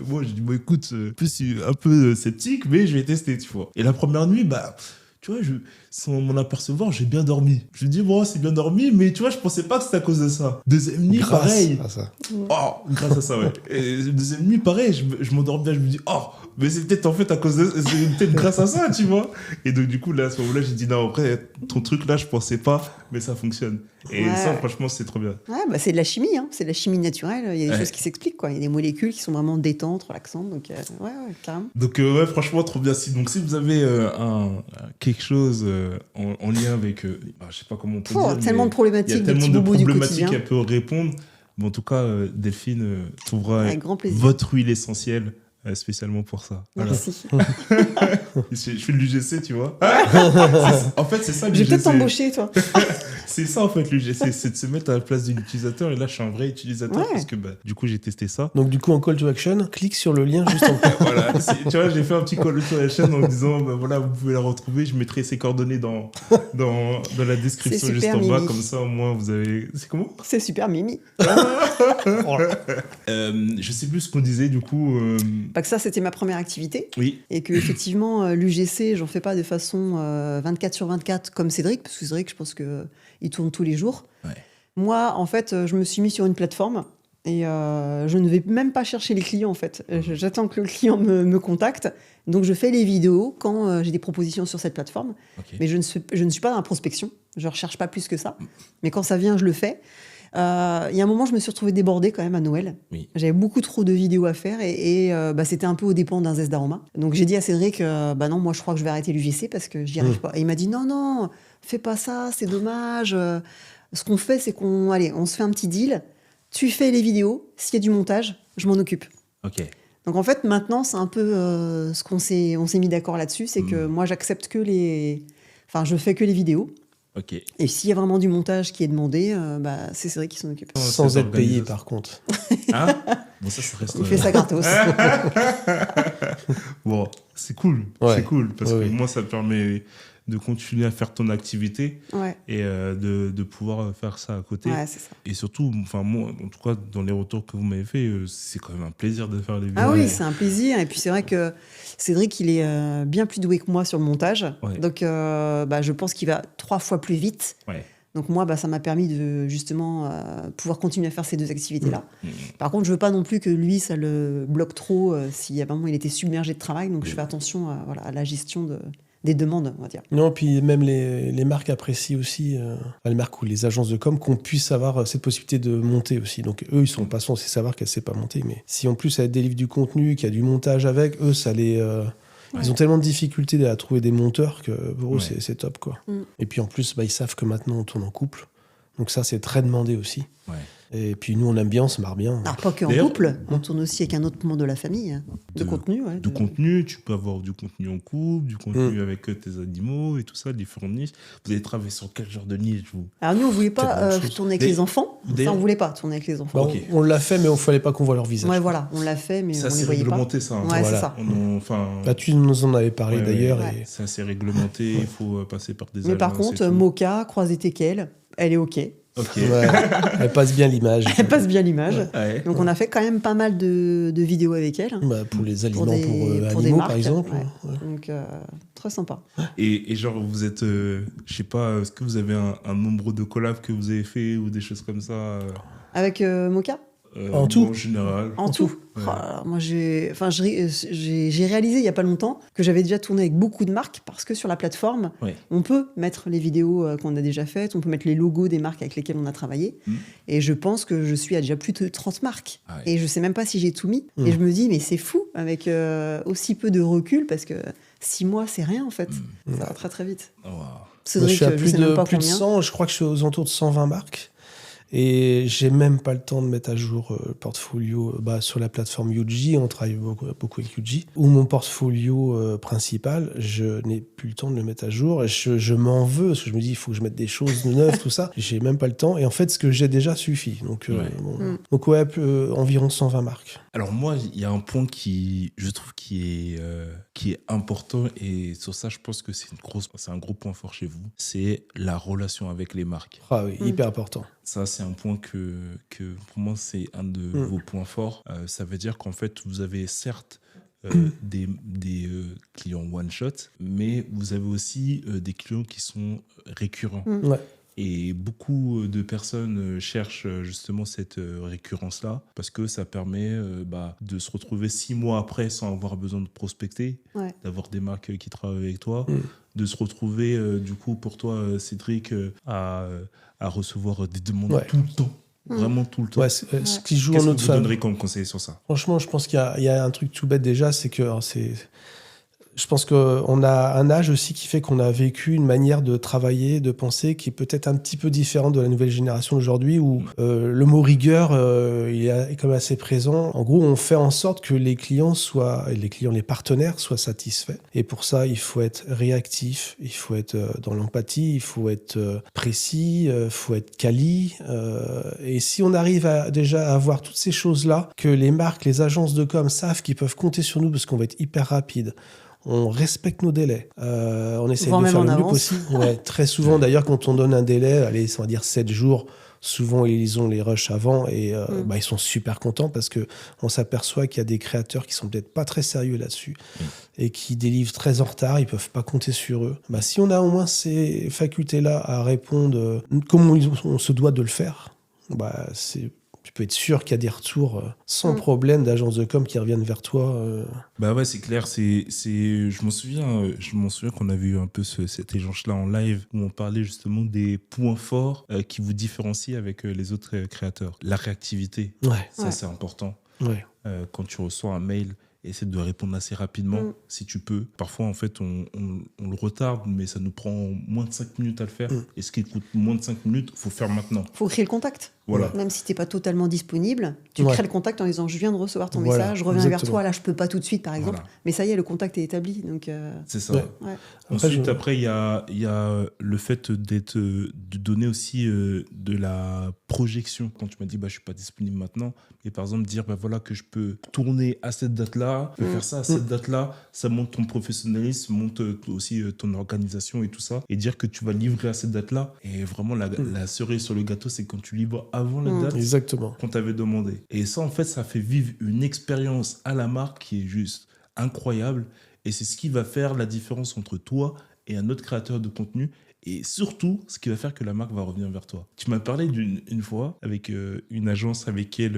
Moi, je dis, bon, écoute, un peu sceptique, mais je vais tester, tu vois. Et la première nuit, bah, tu vois, sans m'en apercevoir, j'ai bien dormi. Je me dis, bon, c'est bien dormi, mais tu vois, je pensais pas que c'était à cause de ça. Deuxième nuit, Grâce pareil. à ça. Oh, grâce à ça, ouais. Et deuxième nuit, pareil, je m'endors bien, je me dis, oh, mais c'est peut-être en fait à cause de... C'est peut-être grâce à ça, tu vois. Et donc, du coup, là, à ce moment-là, j'ai dit, non, après, ton truc là, je pensais pas, mais ça fonctionne. Et Ouais. ça, franchement, c'est trop bien. Ouais, bah, c'est de la chimie, hein. C'est de la chimie naturelle. Il y a des Ouais. choses qui s'expliquent, quoi. Il y a des molécules qui sont vraiment détentes, relaxantes. Donc, ouais, carrément. Donc, ouais, franchement, trop bien. Donc, si vous avez quelque chose en lien avec, je sais pas comment on peut dire, Tellement mais de problématiques, il y a des tellement petits de bobos du problématiques quotidien. qu'elle peut répondre. Mais en tout cas, Delphine trouvera Avec grand plaisir. votre huile essentielle spécialement pour ça. Voilà. Merci. Je suis de l'UGC, tu vois. En fait, c'est ça Je vais l'UGC. peut-être t'embaucher, toi. C'est ça, en fait, l'UGC. C'est de se mettre à la place de l'utilisateur. Et là, je suis un vrai utilisateur Ouais. parce que, du coup, j'ai testé ça. Donc du coup, en call to action, clique sur le lien juste en bas. Voilà. Tu vois, j'ai fait un petit call to action en disant, voilà, vous pouvez la retrouver. Je mettrai ses coordonnées dans la description C'est juste super, en bas. Mimi. Comme ça, au moins, vous avez... C'est comment ? C'est super, Mimi. Je sais plus ce qu'on disait, du coup. Pas que ça, c'était ma première activité. Oui. Et que, effectivement, l'UGC, j'en fais pas de façon 24 sur 24 comme Cédric, parce que Cédric, je pense qu'il tourne tous les jours. Ouais. Moi, en fait, je me suis mis sur une plateforme et je ne vais même pas chercher les clients, en fait. J'attends que le client me contacte. Donc, je fais les vidéos quand j'ai des propositions sur cette plateforme. Ok. Mais je ne suis pas dans la prospection. Je ne recherche pas plus que ça. Mais quand ça vient, je le fais. Il y a un moment, je me suis retrouvée débordée quand même à Noël. Oui. J'avais beaucoup trop de vidéos à faire et c'était un peu aux dépens d'un zeste d'aroma. Donc j'ai dit à Cédric, non, moi je crois que je vais arrêter l'UGC parce que j'y arrive pas. Et il m'a dit, non, fais pas ça, c'est dommage. Ce qu'on fait, c'est on se fait un petit deal. Tu fais les vidéos, s'il y a du montage, je m'en occupe. Ok. Donc en fait, maintenant, c'est un peu ce on s'est mis d'accord là-dessus, c'est que moi j'accepte je fais que les vidéos. Ok. Et s'il y a vraiment du montage qui est demandé, c'est Cédric qui s'en occupe. Sans Cette être payé organisation. par contre. Hein ? Bon, ça reste... Il fait ça gratos. Bon, c'est cool. Ouais. C'est cool parce Oui, que oui. moi, ça me permet de continuer à faire ton activité Ouais, et de pouvoir faire ça à côté. ouais, c'est ça. Et surtout, enfin moi, en tout cas, dans les retours que vous m'avez fait, c'est quand même un plaisir de faire les vidéos. Ah oui, c'est un plaisir. Et puis c'est vrai que Cédric, il est bien plus doué que moi sur le montage. Ouais. Donc je pense qu'il va 3 fois plus vite. Ouais. Donc moi, ça m'a permis de justement pouvoir continuer à faire ces deux activités-là. Mmh. Par contre, je veux pas non plus que lui, ça le bloque trop si à un moment il était submergé de travail. Donc je fais attention à la gestion des demandes, on va dire. Non, puis même les marques apprécient aussi, les marques ou les agences de com, qu'on puisse avoir cette possibilité de monter aussi. Donc eux, ils sont pas censés savoir qu'elle sait pas monter, mais si en plus elle délivre du contenu, qu'il y a du montage avec, eux, ça les... Ils ont tellement de difficultés à trouver des monteurs que pour eux, Ouais. c'est top, quoi. Mm. Et puis en plus, ils savent que maintenant on tourne en couple. Donc ça, c'est très demandé aussi. Ouais. Et puis nous, on aime bien, on se marre bien. Alors, pas qu'en D'ailleurs, couple, on tourne aussi avec un autre membre de la famille, hein, de contenu. Ouais, De contenu, tu peux avoir du contenu en couple, du contenu avec tes animaux et tout ça, différentes niches. Vous allez travailler sur quel genre de niche, vous? Alors nous, on voulait C'est pas la même chose. tourner avec Mais- les enfants. Ça, D'ailleurs- on voulait pas tourner avec les enfants. Bah, Ok. on l'a fait, mais il ne fallait pas qu'on voit leur visage. Ouais, voilà, on l'a fait, mais C'est on les assez voyait pas. réglementé, ça. hein. Ouais, Voilà. c'est ça. Enfin, Bah, tu nous en avais parlé Ouais, d'ailleurs. ouais. Et... c'est assez réglementé, il faut passer par des Mais par agences et contre, tout. Mocha, croisé Tekel, elle est OK. Ok. Ouais, elle passe bien l'image. Elle passe bien l'image. Ouais. Donc on a fait quand même pas mal de vidéos avec elle. Bah, pour les aliments, Pour des- pour pour des animaux, marques, par exemple. ouais. Ouais. Donc très sympa. Et genre, vous êtes, je sais pas, est-ce que vous avez un nombre de collabs que vous avez fait ou des choses comme ça Avec Mocha En tout En général. En tout. Ouais. Oh là là, moi, j'ai réalisé il y a pas longtemps que j'avais déjà tourné avec beaucoup de marques parce que sur la plateforme, Ouais. on peut mettre les vidéos qu'on a déjà faites, on peut mettre les logos des marques avec lesquelles on a travaillé. Mm. Et je pense que je suis à déjà plus de 30 marques. Ah ouais. Et je sais même pas si j'ai tout mis. Mm. Et je me dis, mais c'est fou avec aussi peu de recul parce que 6 mois, c'est rien en fait. Mm. Ça va très très vite. Oh, wow. Moi, je Cédric, suis à je plus sais même de, pas plus de combien. 100, je crois que je suis aux alentours de 120 marques. Et j'ai même pas le temps de mettre à jour le portfolio sur la plateforme Yuji. On travaille beaucoup avec Yuji. Ou mon portfolio principal, je n'ai plus le temps de le mettre à jour. Et je m'en veux parce que je me dis, il faut que je mette des choses neuves, tout ça. J'ai même pas le temps. Et en fait, ce que j'ai déjà suffit. Donc, Ouais. donc environ 120 marques. Alors moi, il y a un point qui, je trouve, qui est important et sur ça, je pense que c'est un gros point fort chez vous. C'est la relation avec les marques. Ah oui, hyper important. Ça, c'est un point que pour moi, c'est un de vos points forts. Ça veut dire qu'en fait, vous avez certes des clients one-shot, mais vous avez aussi des clients qui sont récurrents. Ouais. Et beaucoup de personnes cherchent justement cette récurrence-là parce que ça permet de se retrouver 6 mois après sans avoir besoin de prospecter, Ouais. d'avoir des marques qui travaillent avec toi, de se retrouver du coup pour toi, Cédric, à recevoir des demandes Ouais. tout le temps. Vraiment tout le temps. Ouais, ce qui joue Qu'est-ce en que notre vous faveur. donnerez comme conseil sur ça? Franchement, je pense qu'il y a un truc tout bête déjà, c'est que je pense qu'on a un âge aussi qui fait qu'on a vécu une manière de travailler, de penser qui est peut-être un petit peu différente de la nouvelle génération d'aujourd'hui où le mot rigueur il est quand même assez présent. En gros, on fait en sorte que les partenaires soient satisfaits. Et pour ça, il faut être réactif, il faut être dans l'empathie, il faut être précis, il faut être quali. Et si on arrive déjà à avoir toutes ces choses-là, que les marques, les agences de com savent qu'ils peuvent compter sur nous parce qu'on va être hyper rapide, on respecte nos délais. On essaie Voire de même faire en le mieux avance. possible. Ouais, très souvent, d'ailleurs, quand on donne un délai, allez, on va dire 7 jours, souvent ils ont les rushs avant et ils sont super contents parce qu'on s'aperçoit qu'il y a des créateurs qui sont peut-être pas très sérieux là-dessus et qui délivrent très en retard, ils peuvent pas compter sur eux. Si on a au moins ces facultés-là à répondre comme on se doit de le faire, tu peux être sûr qu'il y a des retours sans problème d'agences de com qui reviennent vers toi. Bah ouais, c'est clair. Je m'en souviens qu'on avait eu un peu cet échange-là en live où on parlait justement des points forts qui vous différencient avec les autres créateurs. La réactivité, ça Ouais. c'est important. Ouais. Quand tu reçois un mail, essaie de répondre assez rapidement si tu peux. Parfois, en fait, on le retarde, mais ça nous prend moins de 5 minutes à le faire. Et ce qui coûte moins de 5 minutes, il faut faire maintenant. Il faut créer le contact. Voilà. Même si tu n'es pas totalement disponible, tu Ouais. crées le contact en disant je viens de recevoir ton Voilà, message, je reviens vers exactement. toi, là je peux pas tout de suite par exemple. Voilà. Mais ça y est, le contact est établi. Donc, C'est ça. Ouais. ouais. Ensuite, après, il y a le fait de donner aussi de la projection. Quand tu m'as dit, je suis pas disponible maintenant, mais par exemple, dire, voilà, que je peux tourner à cette date-là, je peux faire ça à cette date-là, ça montre ton professionnalisme, montre aussi ton organisation et tout ça, et dire que tu vas livrer à cette date-là. Et vraiment, la cerise sur le gâteau, c'est quand tu livres avant la date Exactement. qu'on t'avait demandé. Et ça, en fait, ça fait vivre une expérience à la marque qui est juste incroyable. Et c'est ce qui va faire la différence entre toi et un autre créateur de contenu. Et surtout, ce qui va faire que la marque va revenir vers toi. Tu m'as parlé une fois avec une agence avec laquelle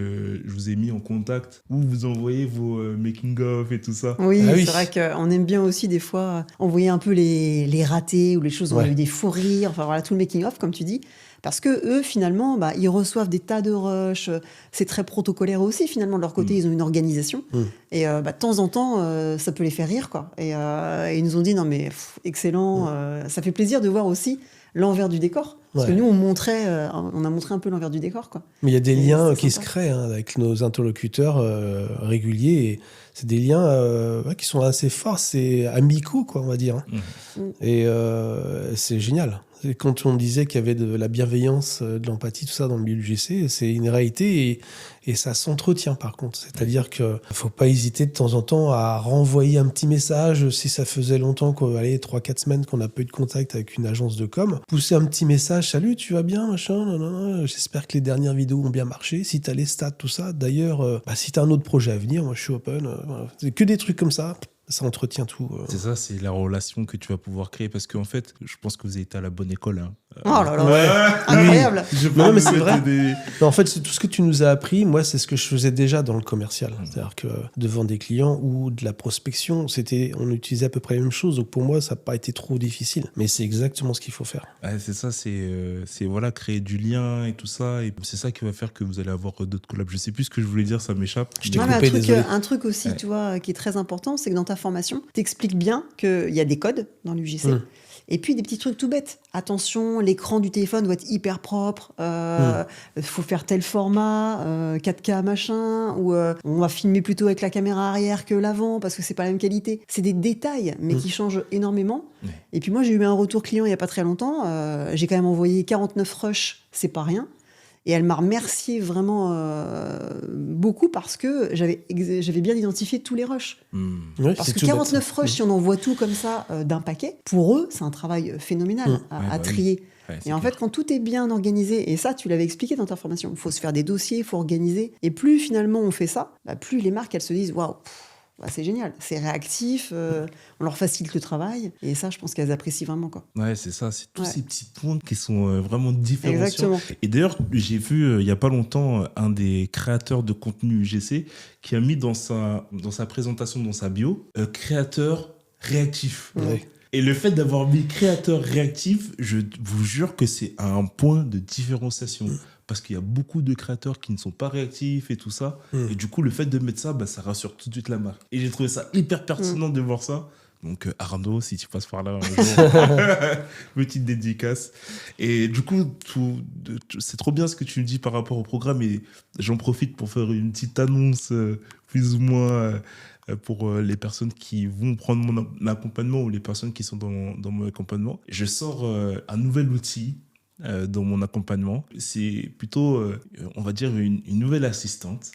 je vous ai mis en contact, où vous envoyez vos making-of et tout ça. Oui, Ah oui. c'est vrai qu'on aime bien aussi des fois envoyer un peu les ratés ou les choses où on a eu des fous rires, enfin voilà, tout le making-of, comme tu dis. Parce que eux, finalement, ils reçoivent des tas de rushs. C'est très protocolaire aussi, finalement. De leur côté, ils ont une organisation. Et de temps en temps, ça peut les faire rire, quoi. Et ils nous ont dit, non mais excellent. Ça fait plaisir de voir aussi l'envers du décor. Parce que Ouais. nous, on a montré un peu l'envers du décor, quoi. Mais il y a des Et liens c'est qui se sympa. créent avec nos interlocuteurs réguliers. Et c'est des liens qui sont assez forts, c'est amicaux, quoi, on va dire. Mhm. Et c'est génial. Et quand on disait qu'il y avait de la bienveillance, de l'empathie, tout ça dans le milieu du GC, c'est une réalité et ça s'entretient par contre. C'est-à-dire qu'il ne faut pas hésiter de temps en temps à renvoyer un petit message si ça faisait longtemps, 3-4 semaines qu'on n'a pas eu de contact avec une agence de com. Pousser un petit message, salut, tu vas bien, machin, nanana, j'espère que les dernières vidéos ont bien marché. Si tu as les stats, tout ça. D'ailleurs, si tu as un autre projet à venir, moi je suis open. Voilà. C'est que des trucs comme ça. Ça entretient tout. C'est ça, c'est la relation que tu vas pouvoir créer parce qu'en fait, je pense que vous avez été à la bonne école. Hein. Oh là là, Ouais. incroyable. Je Non, parle mais de c'est vrai. des- Non, en fait, c'est tout ce que tu nous as appris. Moi, c'est ce que je faisais déjà dans le commercial. C'est-à-dire que devant des clients ou de la prospection, on utilisait à peu près les mêmes choses. Donc pour moi, ça n'a pas été trop difficile. Mais c'est exactement ce qu'il faut faire. Ouais, c'est ça, c'est voilà, créer du lien et tout ça. Et c'est ça qui va faire que vous allez avoir d'autres collabs. Je sais plus ce que je voulais dire, ça m'échappe. Je t'ai Non, mais coupé, désolé. un truc aussi, Ouais. tu vois, qui est très important, c'est que dans ta formation, t'expliques bien qu'il y a des codes dans l'UGC. Et puis des petits trucs tout bêtes. Attention, l'écran du téléphone doit être hyper propre. Faut faire tel format, 4K machin, ou on va filmer plutôt avec la caméra arrière que l'avant parce que c'est pas la même qualité. C'est des détails, mais qui changent énormément. Ouais. Et puis moi, j'ai eu un retour client il y a pas très longtemps. J'ai quand même envoyé 49 rushs, c'est pas rien. Et elle m'a remercié vraiment beaucoup parce que j'avais bien identifié tous les rushs. Ouais, Parce c'est que tout bête, 49 ça. rushs, si on envoie tout comme ça d'un paquet, pour eux, c'est un travail phénoménal à Ouais, bah oui. trier. Ouais, c'est Et en clair. fait, quand tout est bien organisé, et ça, tu l'avais expliqué dans ta formation, il faut se faire des dossiers, il faut organiser. Et plus finalement on fait ça, plus les marques, elles se disent waouh, c'est génial, c'est réactif, on leur facilite le travail. Et ça, je pense qu'elles apprécient vraiment, quoi. Ouais, c'est ça, c'est tous Ouais. ces petits points qui sont vraiment différenciants. Exactement. Et d'ailleurs, j'ai vu il y a pas longtemps un des créateurs de contenu UGC qui a mis dans sa présentation, dans sa bio, créateur réactif. Ouais. Et le fait d'avoir mis créateur réactif, je vous jure que c'est un point de différenciation. Parce qu'il y a beaucoup de créateurs qui ne sont pas réactifs et tout ça. Et du coup, le fait de mettre ça, ça rassure tout de suite la marque. Et j'ai trouvé ça hyper pertinent de voir ça. Donc Arnaud, si tu passes par là un jour, petite dédicace. Et du coup, c'est trop bien ce que tu me dis par rapport au programme. Et j'en profite pour faire une petite annonce plus ou moins pour les personnes qui vont prendre mon accompagnement ou les personnes qui sont dans mon accompagnement. Je sors un nouvel outil dans mon accompagnement. C'est plutôt, on va dire, une nouvelle assistante.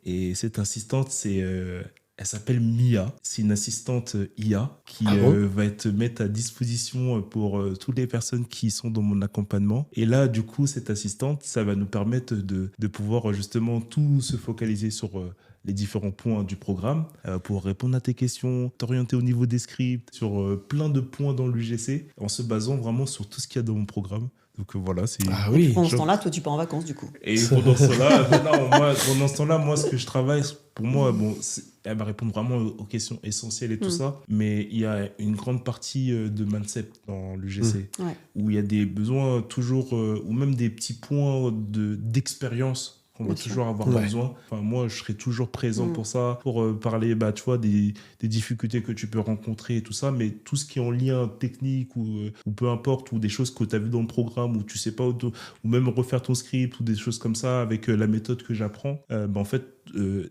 Et cette assistante, elle s'appelle Mia. C'est une assistante IA qui va être mettre à disposition pour toutes les personnes qui sont dans mon accompagnement. Et là, du coup, cette assistante, ça va nous permettre de pouvoir justement tout se focaliser sur les différents points du programme pour répondre à tes questions, t'orienter au niveau des scripts, sur plein de points dans l'UGC, en se basant vraiment sur tout ce qu'il y a dans mon programme. Donc voilà, c'est... Ah oui. Pendant ce temps-là, toi, tu pars en vacances, du coup. Et pendant ce temps-là, moi, ce que je travaille, pour moi, elle va répondre vraiment aux questions essentielles et tout ça. Mais il y a une grande partie de mindset dans l'UGC, Ouais. où il y a des besoins toujours, ou même des petits points d'expérience qu'on va Bien sûr. toujours avoir Ouais. besoin. Enfin, moi, je serai toujours présent pour ça, pour parler, tu vois, des difficultés que tu peux rencontrer et tout ça, mais tout ce qui est en lien technique ou peu importe, ou des choses que tu as vues dans le programme, ou tu sais pas, ou même refaire ton script, ou des choses comme ça, avec la méthode que j'apprends, en fait,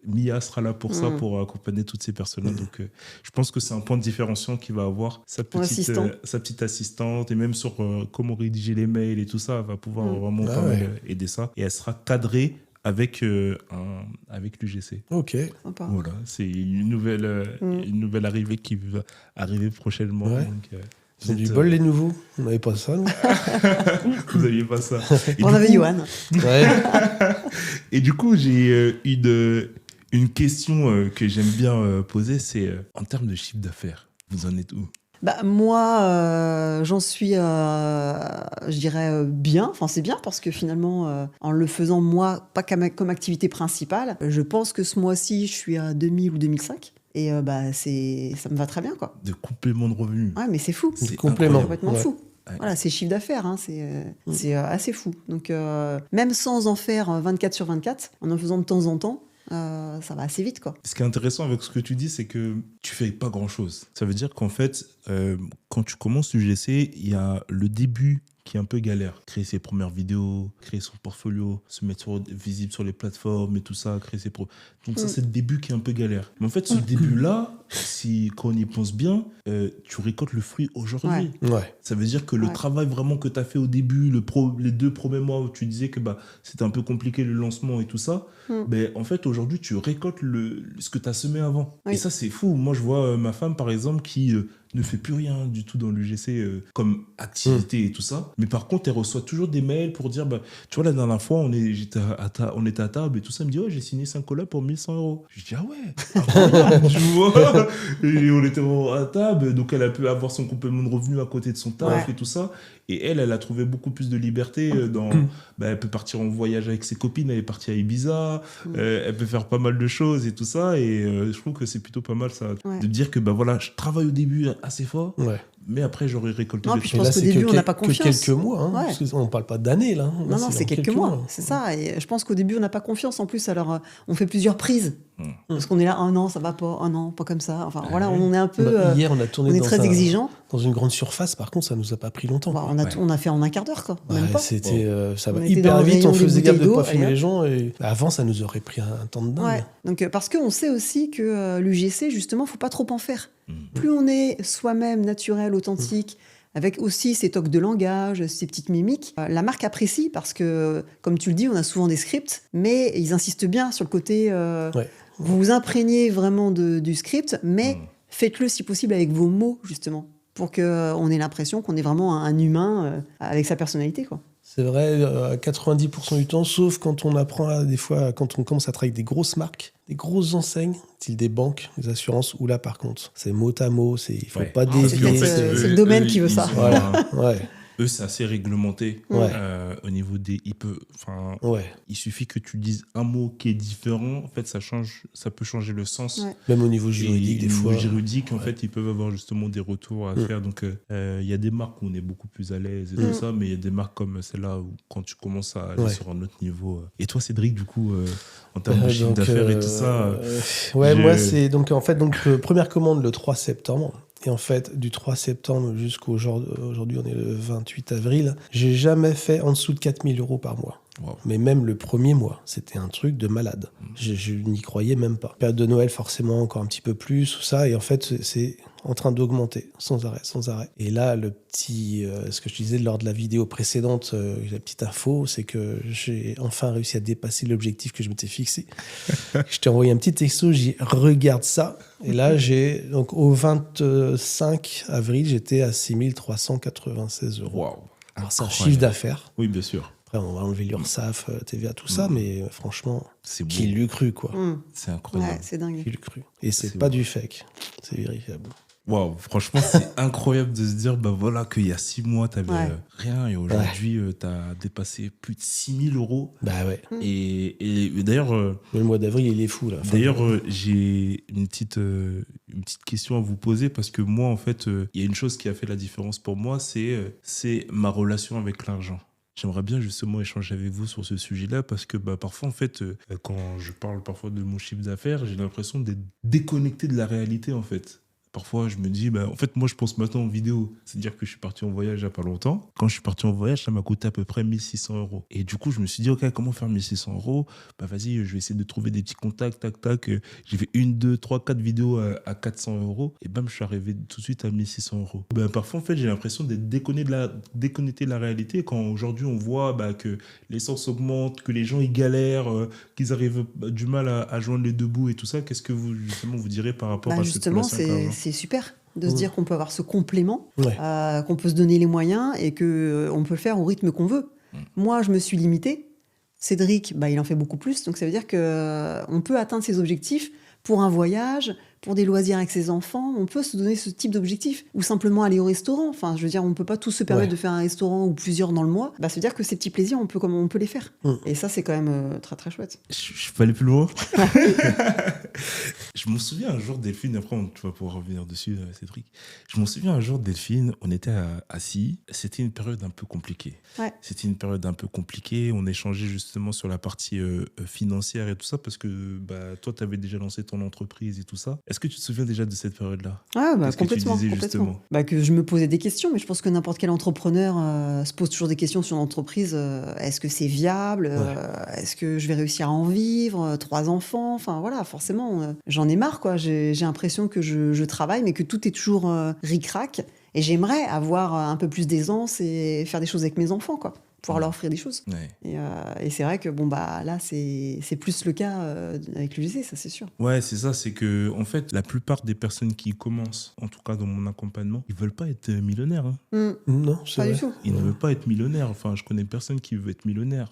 Mia sera là pour ça, pour accompagner toutes ces personnes-là. Donc, je pense que c'est un point de différenciation qu'il va avoir. Sa petite assistante, et même sur comment rédiger les mails et tout ça, elle va pouvoir vraiment pas mal aider ça. Et elle sera cadrée avec l'UGC. Ok. Sympa. Voilà, c'est une nouvelle arrivée qui va arriver prochainement. Ouais. Donc, Ils ont du bol, les nouveaux. On n'avait pas ça, nous. vous n'aviez pas ça. Et On du avait coup- Johan. Ouais. Et du coup, j'ai une question que j'aime bien poser, c'est en termes de chiffre d'affaires, vous en êtes où? Moi, j'en suis, je dirais, bien. Enfin, c'est bien parce que finalement, en le faisant, moi, pas comme activité principale, je pense que ce mois-ci, je suis à 2000 ou 2005. Et ça me va très bien, quoi. De complément de revenus. Ouais, mais c'est fou. C'est complément. C'est complètement Ouais. fou. Ouais. Voilà, c'est chiffre d'affaires, hein, c'est assez fou. Donc, même sans en faire 24 sur 24, en faisant de temps en temps, ça va assez vite, quoi. Ce qui est intéressant avec ce que tu dis, c'est que tu fais pas grand-chose. Ça veut dire qu'en fait, quand tu commences l'UGC, il y a le début qui est un peu galère. Créer ses premières vidéos, créer son portfolio, se mettre visible sur les plateformes et tout ça, créer ses Donc ça, c'est le début qui est un peu galère. Mais en fait, ce début-là, quand on y pense bien, tu récoltes le fruit aujourd'hui. Ouais. Ça veut dire que le travail vraiment que tu as fait au début, les 2 premiers mois où tu disais que c'était un peu compliqué le lancement et tout ça, en fait, aujourd'hui, tu récoltes ce que tu as semé avant. Oui. Et ça, c'est fou. Moi, je vois ma femme, par exemple, qui ne fait plus rien du tout dans l'UGC comme activité et tout ça. Mais par contre, elle reçoit toujours des mails pour dire, tu vois, la dernière fois, on était à table et tout ça. Elle me dit, j'ai signé 5 collabs pour 1100 €. Je dis, ah ouais, incroyable, tu vois. Et on était à table, donc elle a pu avoir son complément de revenu à côté de son taf et tout ça. Et elle a trouvé beaucoup plus de liberté elle peut partir en voyage avec ses copines, elle est partie à Ibiza, elle peut faire pas mal de choses et tout ça. Et je trouve que c'est plutôt pas mal ça, de dire que je travaille au début assez fort, mais après j'aurais récolté des puis trucs. je pense qu'au début on n'a pas confiance. Que quelques mois, parce qu'on ne parle pas d'années là. Non, c'est quelques mois, c'est ça. Et je pense qu'au début on n'a pas confiance. En plus, alors on fait plusieurs prises. Parce qu'on est là, non, ça va pas, non, pas comme ça. Enfin voilà, on est un peu. Hier, on a tourné on est très exigeant. Dans une grande surface, par contre, ça nous a pas pris longtemps. On a fait en un quart d'heure, quoi. Même pas. C'était, ça va hyper vite, on faisait gaffe de ne pas filmer les gens. Et avant, ça nous aurait pris un temps de dingue. Ouais. Donc, parce qu'on sait aussi que l'UGC, justement, faut pas trop en faire. Plus on est soi-même naturel, authentique, avec aussi ses tocs de langage, ses petites mimiques, la marque apprécie parce que, comme tu le dis, on a souvent des scripts, mais ils insistent bien sur le côté... Vous vous imprégnez vraiment du script, mais faites-le si possible avec vos mots, justement, pour qu'on ait l'impression qu'on est vraiment un humain avec sa personnalité, quoi. C'est vrai, à 90% du temps, sauf quand on apprend, des fois, quand on commence à travailler avec des grosses marques, des grosses enseignes, style des banques, des assurances, où là, par contre, c'est mot à mot, il ne faut pas dévier. C'est le domaine qui veut ça. Voilà, Eux, c'est assez réglementé au niveau des... Il suffit que tu dises un mot qui est différent. En fait, ça peut changer le sens. Même au niveau juridique, des fois. Au niveau juridique, en fait, ils peuvent avoir justement des retours à faire. Donc, il y a des marques où on est beaucoup plus à l'aise et tout ça, mais il y a des marques comme celle-là où quand tu commences à aller sur un autre niveau... Et toi, Cédric, du coup, en termes de chiffre d'affaires et tout ça... moi, c'est... Donc, en fait, première commande le 3 septembre. Et en fait, du 3 septembre jusqu'à aujourd'hui, on est le 28 avril, j'ai jamais fait en dessous de 4 000 € par mois. Wow. Mais même le premier mois, c'était un truc de malade. Je n'y croyais même pas. Période de Noël, forcément, encore un petit peu plus, tout ça. Et en fait, c'est en train d'augmenter, sans arrêt. Et là, ce que je disais lors de la vidéo précédente, la petite info, c'est que j'ai enfin réussi à dépasser l'objectif que je m'étais fixé. Je t'ai envoyé un petit texto, j'ai dit « regarde ça ». Et là, donc au 25 avril, j'étais à 6 396 €. Wow. Alors, c'est un chiffre d'affaires. Oui, bien sûr. Après, on va enlever l'URSSAF, TVA, tout ça, mais franchement, qui l'eût cru, quoi. C'est incroyable. Ouais, c'est dingue. Qui l'eût cru. Et c'est pas du fake, c'est vérifiable. Waouh, franchement, c'est incroyable de se dire qu'il y a 6 mois, tu n'avais rien et aujourd'hui, tu as dépassé plus de 6 000 €. Bah ouais. Et d'ailleurs... le mois d'avril, il est fou, là. D'ailleurs, j'ai une petite question à vous poser parce que moi, en fait, il y a une chose qui a fait la différence pour moi, c'est ma relation avec l'argent. J'aimerais bien justement échanger avec vous sur ce sujet-là parce que parfois, en fait, quand je parle parfois de mon chiffre d'affaires, j'ai l'impression d'être déconnecté de la réalité, en fait. Parfois, je me dis, en fait, moi, je pense maintenant en vidéo. C'est-à-dire que je suis parti en voyage il n'y a pas longtemps. Quand je suis parti en voyage, ça m'a coûté à peu près 1 600 €. Et du coup, je me suis dit, OK, comment faire 1 600 €? Vas-y, je vais essayer de trouver des petits contacts, tac. J'ai fait 1, 2, 3, 4 vidéos à 400 €. Et je suis arrivé tout de suite à 1 600 €. Parfois, en fait, j'ai l'impression d'être déconnecté de la réalité. Quand aujourd'hui, on voit que l'essence augmente, que les gens, ils galèrent, qu'ils arrivent du mal à joindre les deux bouts et tout ça. Qu'est-ce que vous, justement, vous direz par rapport à cette relation avec l'argent? C'est super de se dire qu'on peut avoir ce complément, qu'on peut se donner les moyens et qu'on peut le faire au rythme qu'on veut. Moi, je me suis limitée. Cédric, il en fait beaucoup plus. Donc, ça veut dire qu'on peut atteindre ses objectifs pour un voyage, pour des loisirs avec ses enfants. On peut se donner ce type d'objectif. Ou simplement aller au restaurant. Enfin, je veux dire, on ne peut pas tous se permettre de faire un restaurant ou plusieurs dans le mois. Ça veut dire que ces petits plaisirs, on peut les faire. Et ça, c'est quand même très, très chouette. Je peux aller plus loin. Je m'en souviens un jour, Delphine, après tu vas pouvoir revenir dessus, Cédric. Je m'en souviens un jour, Delphine, on était assis. C'était une période un peu compliquée. Ouais. C'était une période un peu compliquée. On échangeait justement sur la partie financière et tout ça parce que toi, tu avais déjà lancé ton entreprise et tout ça. Est-ce que tu te souviens déjà de cette période-là? Ah, bah, Qu'est-ce que tu complètement, disais complètement. justement? Bah, que je me posais des questions, mais je pense que n'importe quel entrepreneur se pose toujours des questions sur l'entreprise. Est-ce que c'est viable? Est-ce que je vais réussir à en vivre? 3 enfants? Enfin, voilà, forcément, j'en ai marre, quoi. J'ai l'impression que je travaille, mais que tout est toujours ric-rac. Et j'aimerais avoir un peu plus d'aisance et faire des choses avec mes enfants, quoi. Pouvoir leur offrir des choses. Ouais. Et c'est vrai que, bon, bah, là, c'est plus le cas avec l'UGC, ça, c'est sûr. Ouais, c'est ça, c'est que en fait, la plupart des personnes qui commencent, en tout cas dans mon accompagnement, ils veulent pas être millionnaires. Hein. Non, c'est Pas vrai. du tout. Ils ne veulent pas être millionnaires. Enfin, je connais personne qui veut être millionnaire.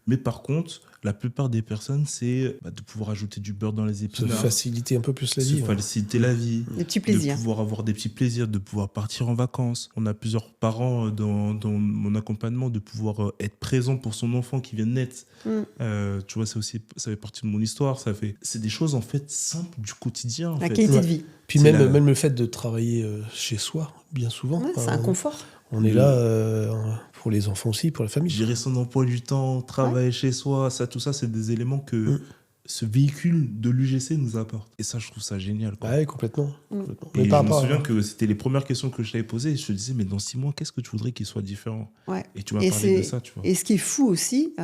Mais par contre, la plupart des personnes, c'est de pouvoir ajouter du beurre dans les Se épinards, faciliter un peu plus la se vie. Ouais. faciliter la vie, Des petits de plaisirs. pouvoir avoir des petits plaisirs, de pouvoir partir en vacances. On a plusieurs parents dans mon accompagnement, de pouvoir être présent pour son enfant qui vient de naître. Tu vois, ça fait partie de mon histoire. C'est des choses en fait simples du quotidien. En La fait. qualité de vie. Puis C'est même le fait de travailler chez soi, bien souvent. Ouais, c'est un confort. On est là pour les enfants aussi, pour la famille. Gérer son emploi du temps, travailler chez soi, tout ça, c'est des éléments que ce véhicule de l'UGC nous apporte. Et ça, je trouve ça génial. Quoi. Ouais, complètement. complètement. Et Mais je par me rapport souviens à- que c'était les premières questions que je t'avais posées. Et je te disais, mais dans 6 mois, qu'est-ce que tu voudrais qu'il soit différent? Ouais. Et tu m'as Et parlé de c'est- ça, tu vois. Et ce qui est fou aussi,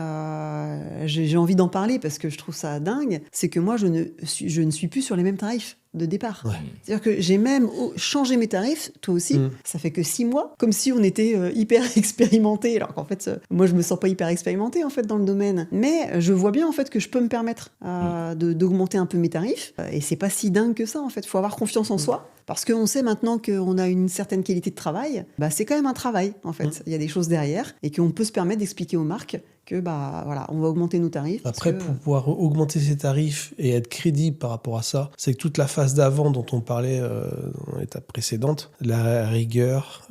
j'ai envie d'en parler parce que je trouve ça dingue, c'est que moi, je ne suis plus sur les mêmes tarifs de départ. Ouais. C'est-à-dire que j'ai même changé mes tarifs, toi aussi. Ça fait que 6 mois, comme si on était hyper expérimenté, alors qu'en fait, moi, je me sens pas hyper expérimenté en fait dans le domaine. Mais je vois bien en fait que je peux me permettre d'augmenter un peu mes tarifs. Et c'est pas si dingue que ça en fait. Faut avoir confiance en soi. Parce qu'on sait maintenant qu'on a une certaine qualité de travail, bah c'est quand même un travail en fait. Il y a des choses derrière et qu'on peut se permettre d'expliquer aux marques que bah voilà, on va augmenter nos tarifs. parce Après, que- pour pouvoir augmenter ses tarifs et être crédible par rapport à ça, c'est que toute la phase d'avant dont on parlait dans l'étape précédente, la rigueur,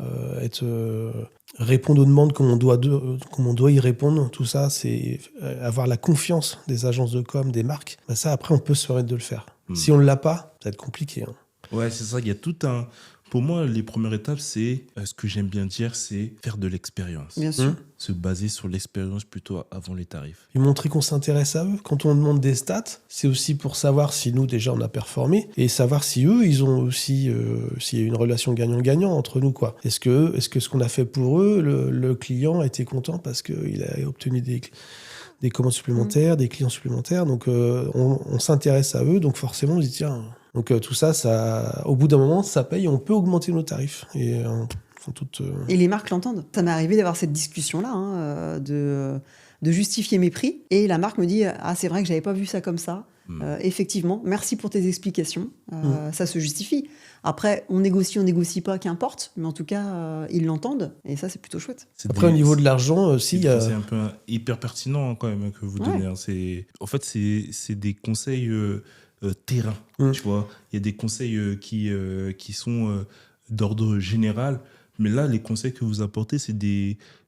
répondre aux demandes comme on doit y répondre, tout ça, c'est avoir la confiance des agences de com, des marques. Bah ça, après, on peut se permettre de le faire. Si on ne l'a pas, ça va être compliqué. Hein. Ouais, c'est ça. Il y a tout un. Pour moi, les premières étapes, c'est ce que j'aime bien dire, c'est faire de l'expérience. Bien sûr. Se baser sur l'expérience plutôt avant les tarifs. Et montrer qu'on s'intéresse à eux. Quand on demande des stats, c'est aussi pour savoir si nous, déjà, on a performé et savoir si eux, ils ont aussi, s'il y a une relation gagnant-gagnant entre nous, quoi. Est-ce que ce qu'on a fait pour eux, le client a été content parce qu'il a obtenu des commandes supplémentaires, des clients supplémentaires. Donc, on s'intéresse à eux. Donc, forcément, on se dit, tiens. Donc, tout ça, au bout d'un moment, ça paye. On peut augmenter nos tarifs. Et Et les marques l'entendent. Ça m'est arrivé d'avoir cette discussion-là, hein, de justifier mes prix. Et la marque me dit, ah, c'est vrai que j'avais pas vu ça comme ça. Effectivement, merci pour tes explications. Ça se justifie. Après, on négocie pas, qu'importe. Mais en tout cas, ils l'entendent. Et ça, c'est plutôt chouette. Après, au niveau de l'argent aussi, C'est un peu hyper pertinent quand même que vous donnez. Hein. En fait, c'est des conseils terrain. Tu vois, il y a des conseils qui sont d'ordre général. Mais là, les conseils que vous apportez,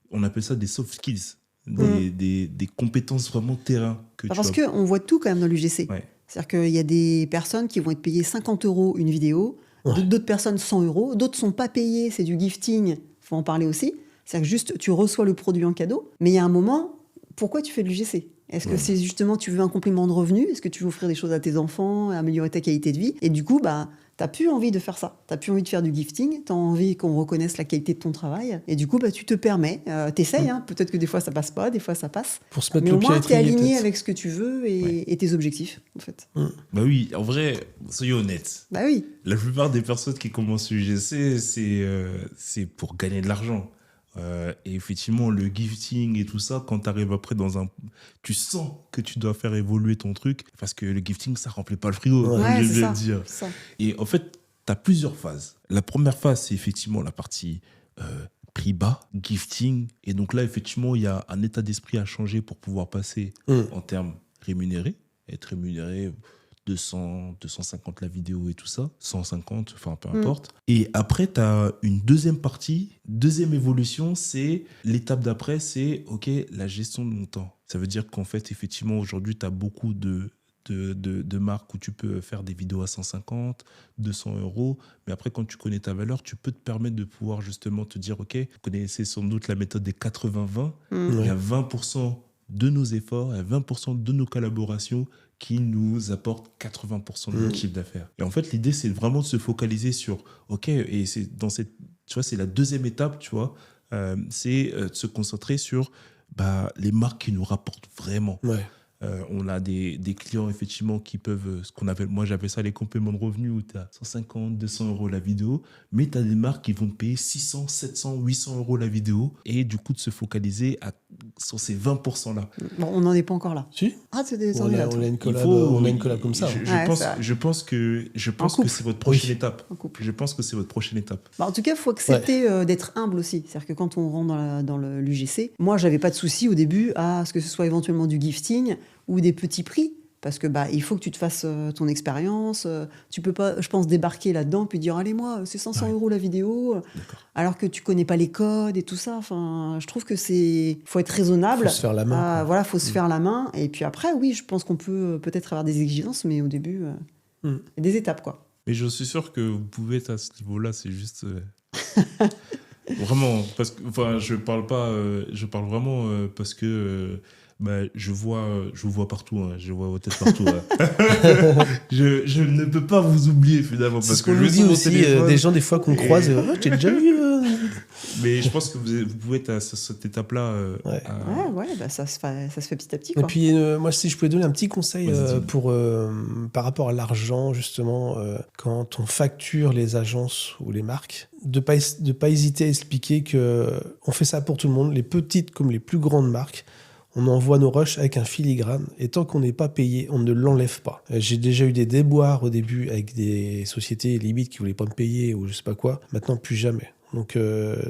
on appelle ça des soft skills. Des compétences vraiment terrain. Parce qu'on voit tout quand même dans l'UGC. Ouais. C'est-à-dire qu'il y a des personnes qui vont être payées 50 € une vidéo, d'autres personnes 100 €, d'autres sont pas payées, c'est du gifting, faut en parler aussi. C'est-à-dire que juste tu reçois le produit en cadeau, mais il y a un moment, pourquoi tu fais de l'UGC ? Est-ce que c'est justement tu veux un complément de revenu ? Est-ce que tu veux offrir des choses à tes enfants, améliorer ta qualité de vie ? Et du coup, bah, t'as plus envie de faire ça. T'as plus envie de faire du gifting, t'as envie qu'on reconnaisse la qualité de ton travail. Et du coup, bah, tu te permets, t'essayes, hein, peut-être que des fois ça passe pas, des fois ça passe. pour se mettre Mais le au pied à moins, t'es l'étrier, aligné peut-être. avec ce que tu veux et tes objectifs, en fait. Bah oui, en vrai, soyons honnêtes. Bah oui. La plupart des personnes qui commencent l'UGC, c'est pour gagner de l'argent. Et effectivement, le gifting et tout ça, quand tu arrives après tu sens que tu dois faire évoluer ton truc, parce que le gifting, ça remplit pas le frigo, comme Ouais, je c'est viens ça. de dire. C'est ça. Et en fait, tu as plusieurs phases. La première phase, c'est effectivement la partie prix bas, gifting. Et donc là, effectivement, il y a un état d'esprit à changer pour pouvoir passer en termes rémunérés, être rémunéré 200, 250 la vidéo et tout ça, 150, enfin peu importe. Et après, tu as une deuxième partie, deuxième évolution, c'est l'étape d'après, c'est OK, la gestion de mon temps. Ça veut dire qu'en fait, effectivement, aujourd'hui, tu as beaucoup de marques où tu peux faire des vidéos à 150, 200 €. Mais après, quand tu connais ta valeur, tu peux te permettre de pouvoir justement te dire, OK, vous connaissez sans doute la méthode des 80-20. Il y a 20% de nos efforts et 20% de nos collaborations qui nous apportent 80% de notre chiffre d'affaires. Et en fait, l'idée, c'est vraiment de se focaliser sur, OK, et c'est dans cette, tu vois, c'est la deuxième étape, tu vois, c'est de se concentrer sur les marques qui nous rapportent vraiment. Ouais. On a des clients effectivement qui peuvent, ce qu'on appelle, moi j'appelle ça les compléments de revenus, où tu as 150, 200 euros la vidéo, mais tu as des marques qui vont te payer 600, 700, 800 euros la vidéo, et du coup de se focaliser sur ces 20%-là. Bon, on n'en est pas encore là. Si. Ah, c'est des On a une collab, comme ça. Je pense que c'est votre prochaine étape. En couple. Je pense que c'est votre prochaine étape. En tout cas, il faut accepter d'être humble aussi. C'est-à-dire que quand on rentre dans l'UGC, moi, j'avais pas de souci au début à ce que ce soit éventuellement du gifting ou des petits prix. Parce que il faut que tu te fasses ton expérience. Tu peux pas, je pense, débarquer là-dedans puis dire allez, moi, c'est 500 euros la vidéo, alors que tu connais pas les codes et tout ça. Enfin, je trouve que faut être raisonnable. Faut se faire la main. Voilà, faut se faire la main. Et puis après, oui, je pense qu'on peut peut-être avoir des exigences, mais au début, des étapes, quoi. Mais je suis sûr que vous pouvez être à ce niveau-là. C'est juste vraiment parce que, enfin, je parle vraiment parce que. Je vous vois partout, hein. Je vois vos têtes partout. Hein. je ne peux pas vous oublier finalement parce ce qu'on nous dit aussi des gens des fois qu'on croise. J'ai déjà vu. Mais je pense que vous pouvez être à cette étape-là. Ça se fait petit à petit, quoi. Et puis moi, si je pouvais donner un petit conseil par rapport à l'argent, justement, quand on facture les agences ou les marques, de pas hésiter à expliquer que on fait ça pour tout le monde, les petites comme les plus grandes marques. On envoie nos rushs avec un filigrane et tant qu'on n'est pas payé, on ne l'enlève pas. J'ai déjà eu des déboires au début avec des sociétés limite qui ne voulaient pas me payer ou je sais pas quoi. Maintenant, plus jamais. Donc,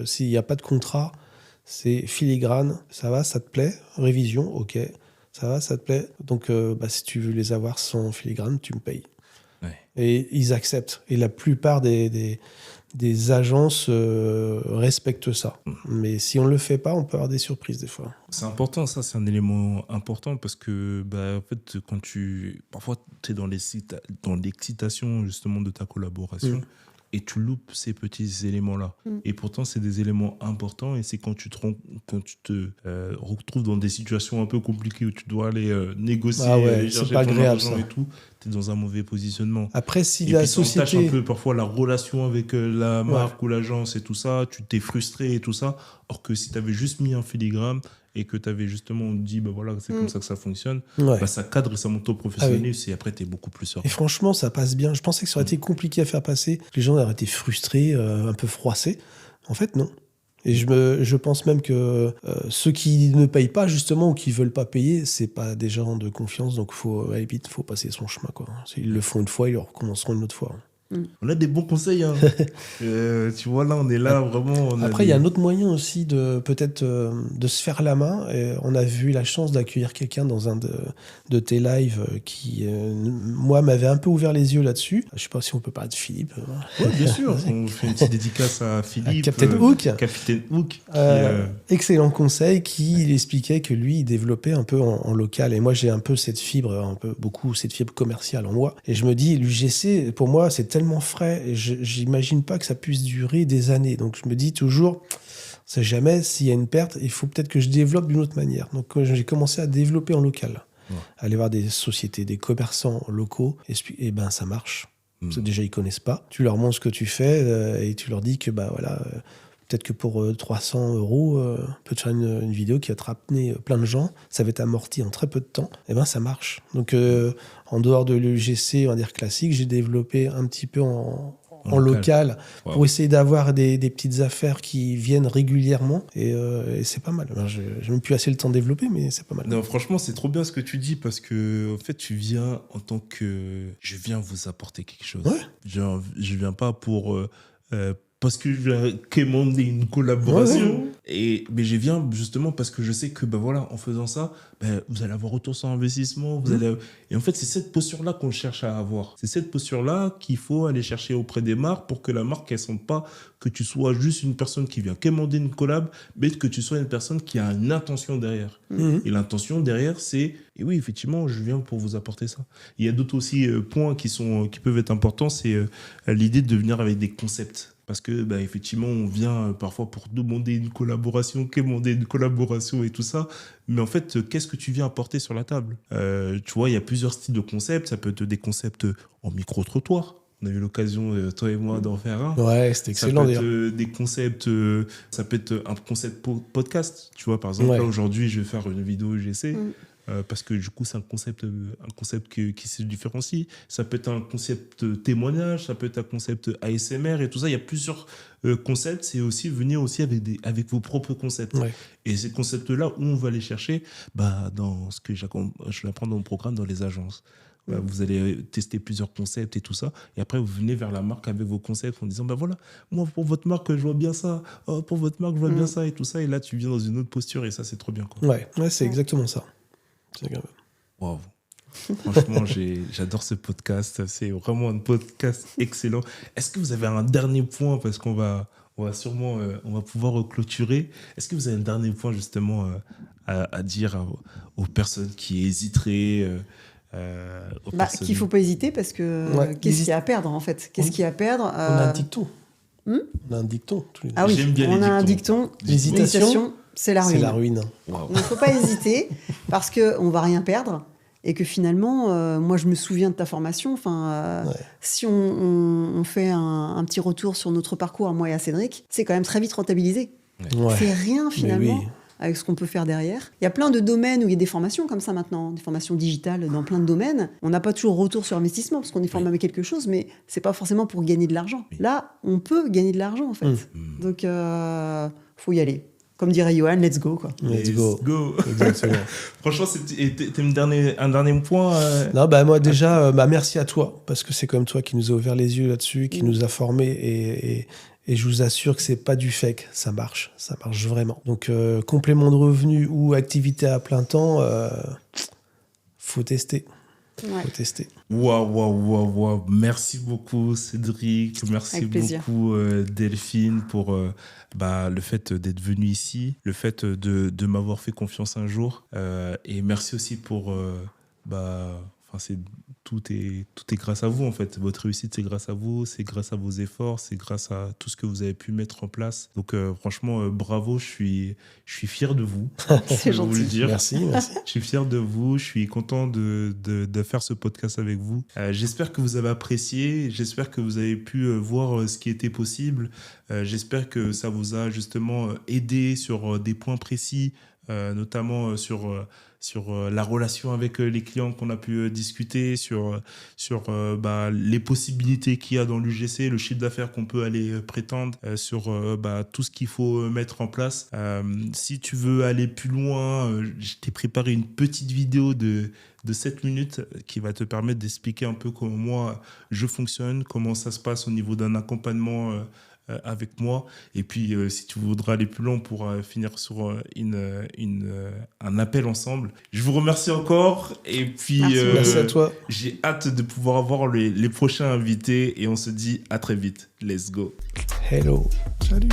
s'il n'y a pas de contrat, c'est filigrane. Ça va, ça te plaît? Révision, ok. Ça va, ça te plaît? Donc, si tu veux les avoir sans filigrane, tu me payes. Ouais. Et ils acceptent. Et la plupart des agences respectent ça. Mais si on ne le fait pas, on peut avoir des surprises des fois. C'est important, ça, c'est un élément important parce que en fait, parfois tu es dans l'excitation justement de ta collaboration et tu loupes ces petits éléments-là. Et pourtant, c'est des éléments importants et c'est quand tu te retrouves dans des situations un peu compliquées où tu dois aller négocier, c'est pas agréable, ça. Et tout, tu es dans un mauvais positionnement. Après, si et la puis, société... ça entache un peu parfois la relation avec la marque ou l'agence et tout ça, tu t'es frustré et tout ça, or que si tu avais juste mis un filigrane et que tu avais justement dit voilà, c'est comme ça que ça fonctionne, ça cadre et ça monte au professionnalisme et après tu es beaucoup plus serein. Et franchement, ça passe bien. Je pensais que ça aurait été compliqué à faire passer, que les gens auraient été frustrés, un peu froissés. En fait, non. Et je pense même que ceux qui ne payent pas justement ou qui veulent pas payer, c'est pas des gens de confiance, donc à la limite, faut passer son chemin, quoi. S'ils le font une fois, ils le recommenceront une autre fois. On a des bons conseils, hein. Tu vois, là, on est là, vraiment. Après, il y a un autre moyen aussi de se faire la main. Et on a eu la chance d'accueillir quelqu'un dans un de tes lives qui, moi, m'avait un peu ouvert les yeux là-dessus. Je sais pas si on peut parler de Philippe. Oui, bien sûr. On fait une petite dédicace à Philippe. Captain Hook. Capitaine Hook. Excellent conseil il expliquait que lui, il développait un peu en local. Et moi, j'ai un peu cette fibre commerciale en moi. Et je me dis, l'UGC, pour moi, c'est tellement frais et j'imagine pas que ça puisse durer des années. Donc je me dis toujours, on sait jamais s'il y a une perte, il faut peut-être que je développe d'une autre manière. Donc j'ai commencé à développer en local, aller voir des sociétés, des commerçants locaux et ça marche. Parce que déjà ils connaissent pas. Tu leur montres ce que tu fais et tu leur dis que peut-être que pour 300 euros, on peut te faire une vidéo qui va te ramener plein de gens. Ça va être amorti en très peu de temps. Ça marche. Donc, en dehors de l'UGC, on va dire classique, j'ai développé un petit peu en local pour essayer d'avoir des petites affaires qui viennent régulièrement. Et c'est pas mal. Je n'ai même plus assez le temps de développer, mais c'est pas mal. Non, franchement, c'est trop bien ce que tu dis parce que, en fait, tu viens en tant que... Je viens vous apporter quelque chose. Ouais. Je viens pas pour... parce que je viens commander une collaboration. Mais je viens justement parce que je sais que en faisant ça, vous allez avoir retour sur investissement. Et en fait, c'est cette posture-là qu'on cherche à avoir. C'est cette posture-là qu'il faut aller chercher auprès des marques pour que la marque, elle ne sente pas que tu sois juste une personne qui vient commander une collab, mais que tu sois une personne qui a une intention derrière. Et l'intention derrière, c'est, et oui, effectivement, je viens pour vous apporter ça. Il y a d'autres aussi points qui peuvent être importants, c'est l'idée de venir avec des concepts. parce que effectivement, on vient parfois pour demander une collaboration, quémander une collaboration et tout ça. Mais en fait, qu'est-ce que tu viens apporter sur la table? Tu vois, il y a plusieurs styles de concepts. Ça peut être des concepts en micro-trottoir. On a eu l'occasion, toi et moi, d'en faire un. Ouais, c'était excellent Ça peut d'ailleurs. être des concepts, ça peut être un concept podcast. Tu vois, par exemple, Ouais. là, aujourd'hui, je vais faire une vidéo UGC. Mm. Parce que du coup, c'est un concept qui se différencie. Ça peut être un concept témoignage, ça peut être un concept ASMR et tout ça. Il y a plusieurs concepts. C'est aussi venir aussi avec vos propres concepts. Ouais. Et ces concepts-là, où on va les chercher dans ce que je l'apprends dans mon programme, dans les agences. Vous allez tester plusieurs concepts et tout ça. Et après, vous venez vers la marque avec vos concepts en disant, voilà, moi, pour votre marque, je vois bien ça. Oh, pour votre marque, je vois bien ça et tout ça. Et là, tu viens dans une autre posture et ça, c'est trop bien, quoi. Ouais, c'est exactement ça. C'est grave. Waouh. Franchement, j'adore ce podcast. C'est vraiment un podcast excellent. Est-ce que vous avez un dernier point, parce qu'on va sûrement on va pouvoir clôturer. Est-ce que vous avez un dernier point justement à dire aux personnes qui hésiteraient Qu'il ne faut pas hésiter parce que qu'est-ce qu'il y a à perdre en fait? Qu'est-ce qu'il y a à perdre? On a un dicton. On a un dicton tous les deux. Ah oui, J'aime bien on les a un dictons. dicton. L'hésitation, c'est la ruine. C'est la ruine. Wow. Donc, il ne faut pas hésiter parce qu'on ne va rien perdre et que finalement, moi, je me souviens de ta formation. Si on fait un petit retour sur notre parcours, moi et à Cédric, c'est quand même très vite rentabilisé. Ouais. C'est rien finalement oui. avec ce qu'on peut faire derrière. Il y a plein de domaines où il y a des formations comme ça maintenant, des formations digitales dans plein de domaines. On n'a pas toujours retour sur investissement parce qu'on est formé avec quelque chose, mais c'est pas forcément pour gagner de l'argent. Là, on peut gagner de l'argent en fait. Donc, faut y aller. Comme dirait Johan, let's go quoi. Let's go. Exactement. Franchement, t'as un dernier point Non, moi déjà, merci à toi, parce que c'est comme toi qui nous a ouvert les yeux là-dessus, qui nous a formés, et je vous assure que c'est pas du fake, ça marche vraiment. Donc, complément de revenu ou activité à plein temps, faut tester. Ouais. Faut tester. Waouh. Merci beaucoup, Cédric. Merci Avec plaisir. beaucoup, Delphine, pour le fait d'être venu ici, le fait de m'avoir fait confiance un jour. Et merci aussi pour... tout est grâce à vous, en fait. Votre réussite, c'est grâce à vous, c'est grâce à vos efforts, c'est grâce à tout ce que vous avez pu mettre en place. Donc, franchement, bravo, je suis fier de vous. C'est je vais vous le gentil. dire. Merci. Je suis fier de vous, je suis content de faire ce podcast avec vous. J'espère que vous avez apprécié, j'espère que vous avez pu voir ce qui était possible. J'espère que ça vous a justement aidé sur des points précis, notamment sur la relation avec les clients qu'on a pu discuter, sur les possibilités qu'il y a dans l'UGC, le chiffre d'affaires qu'on peut aller prétendre, sur tout ce qu'il faut mettre en place. Si tu veux aller plus loin, je t'ai préparé une petite vidéo de 7 minutes qui va te permettre d'expliquer un peu comment moi je fonctionne, comment ça se passe au niveau d'un accompagnement avec moi. Et puis, si tu voudras aller plus loin, on pourra finir sur un appel ensemble. Je vous remercie encore. Et puis, Merci à toi. J'ai hâte de pouvoir avoir les prochains invités. Et on se dit à très vite. Let's go. Hello. Salut.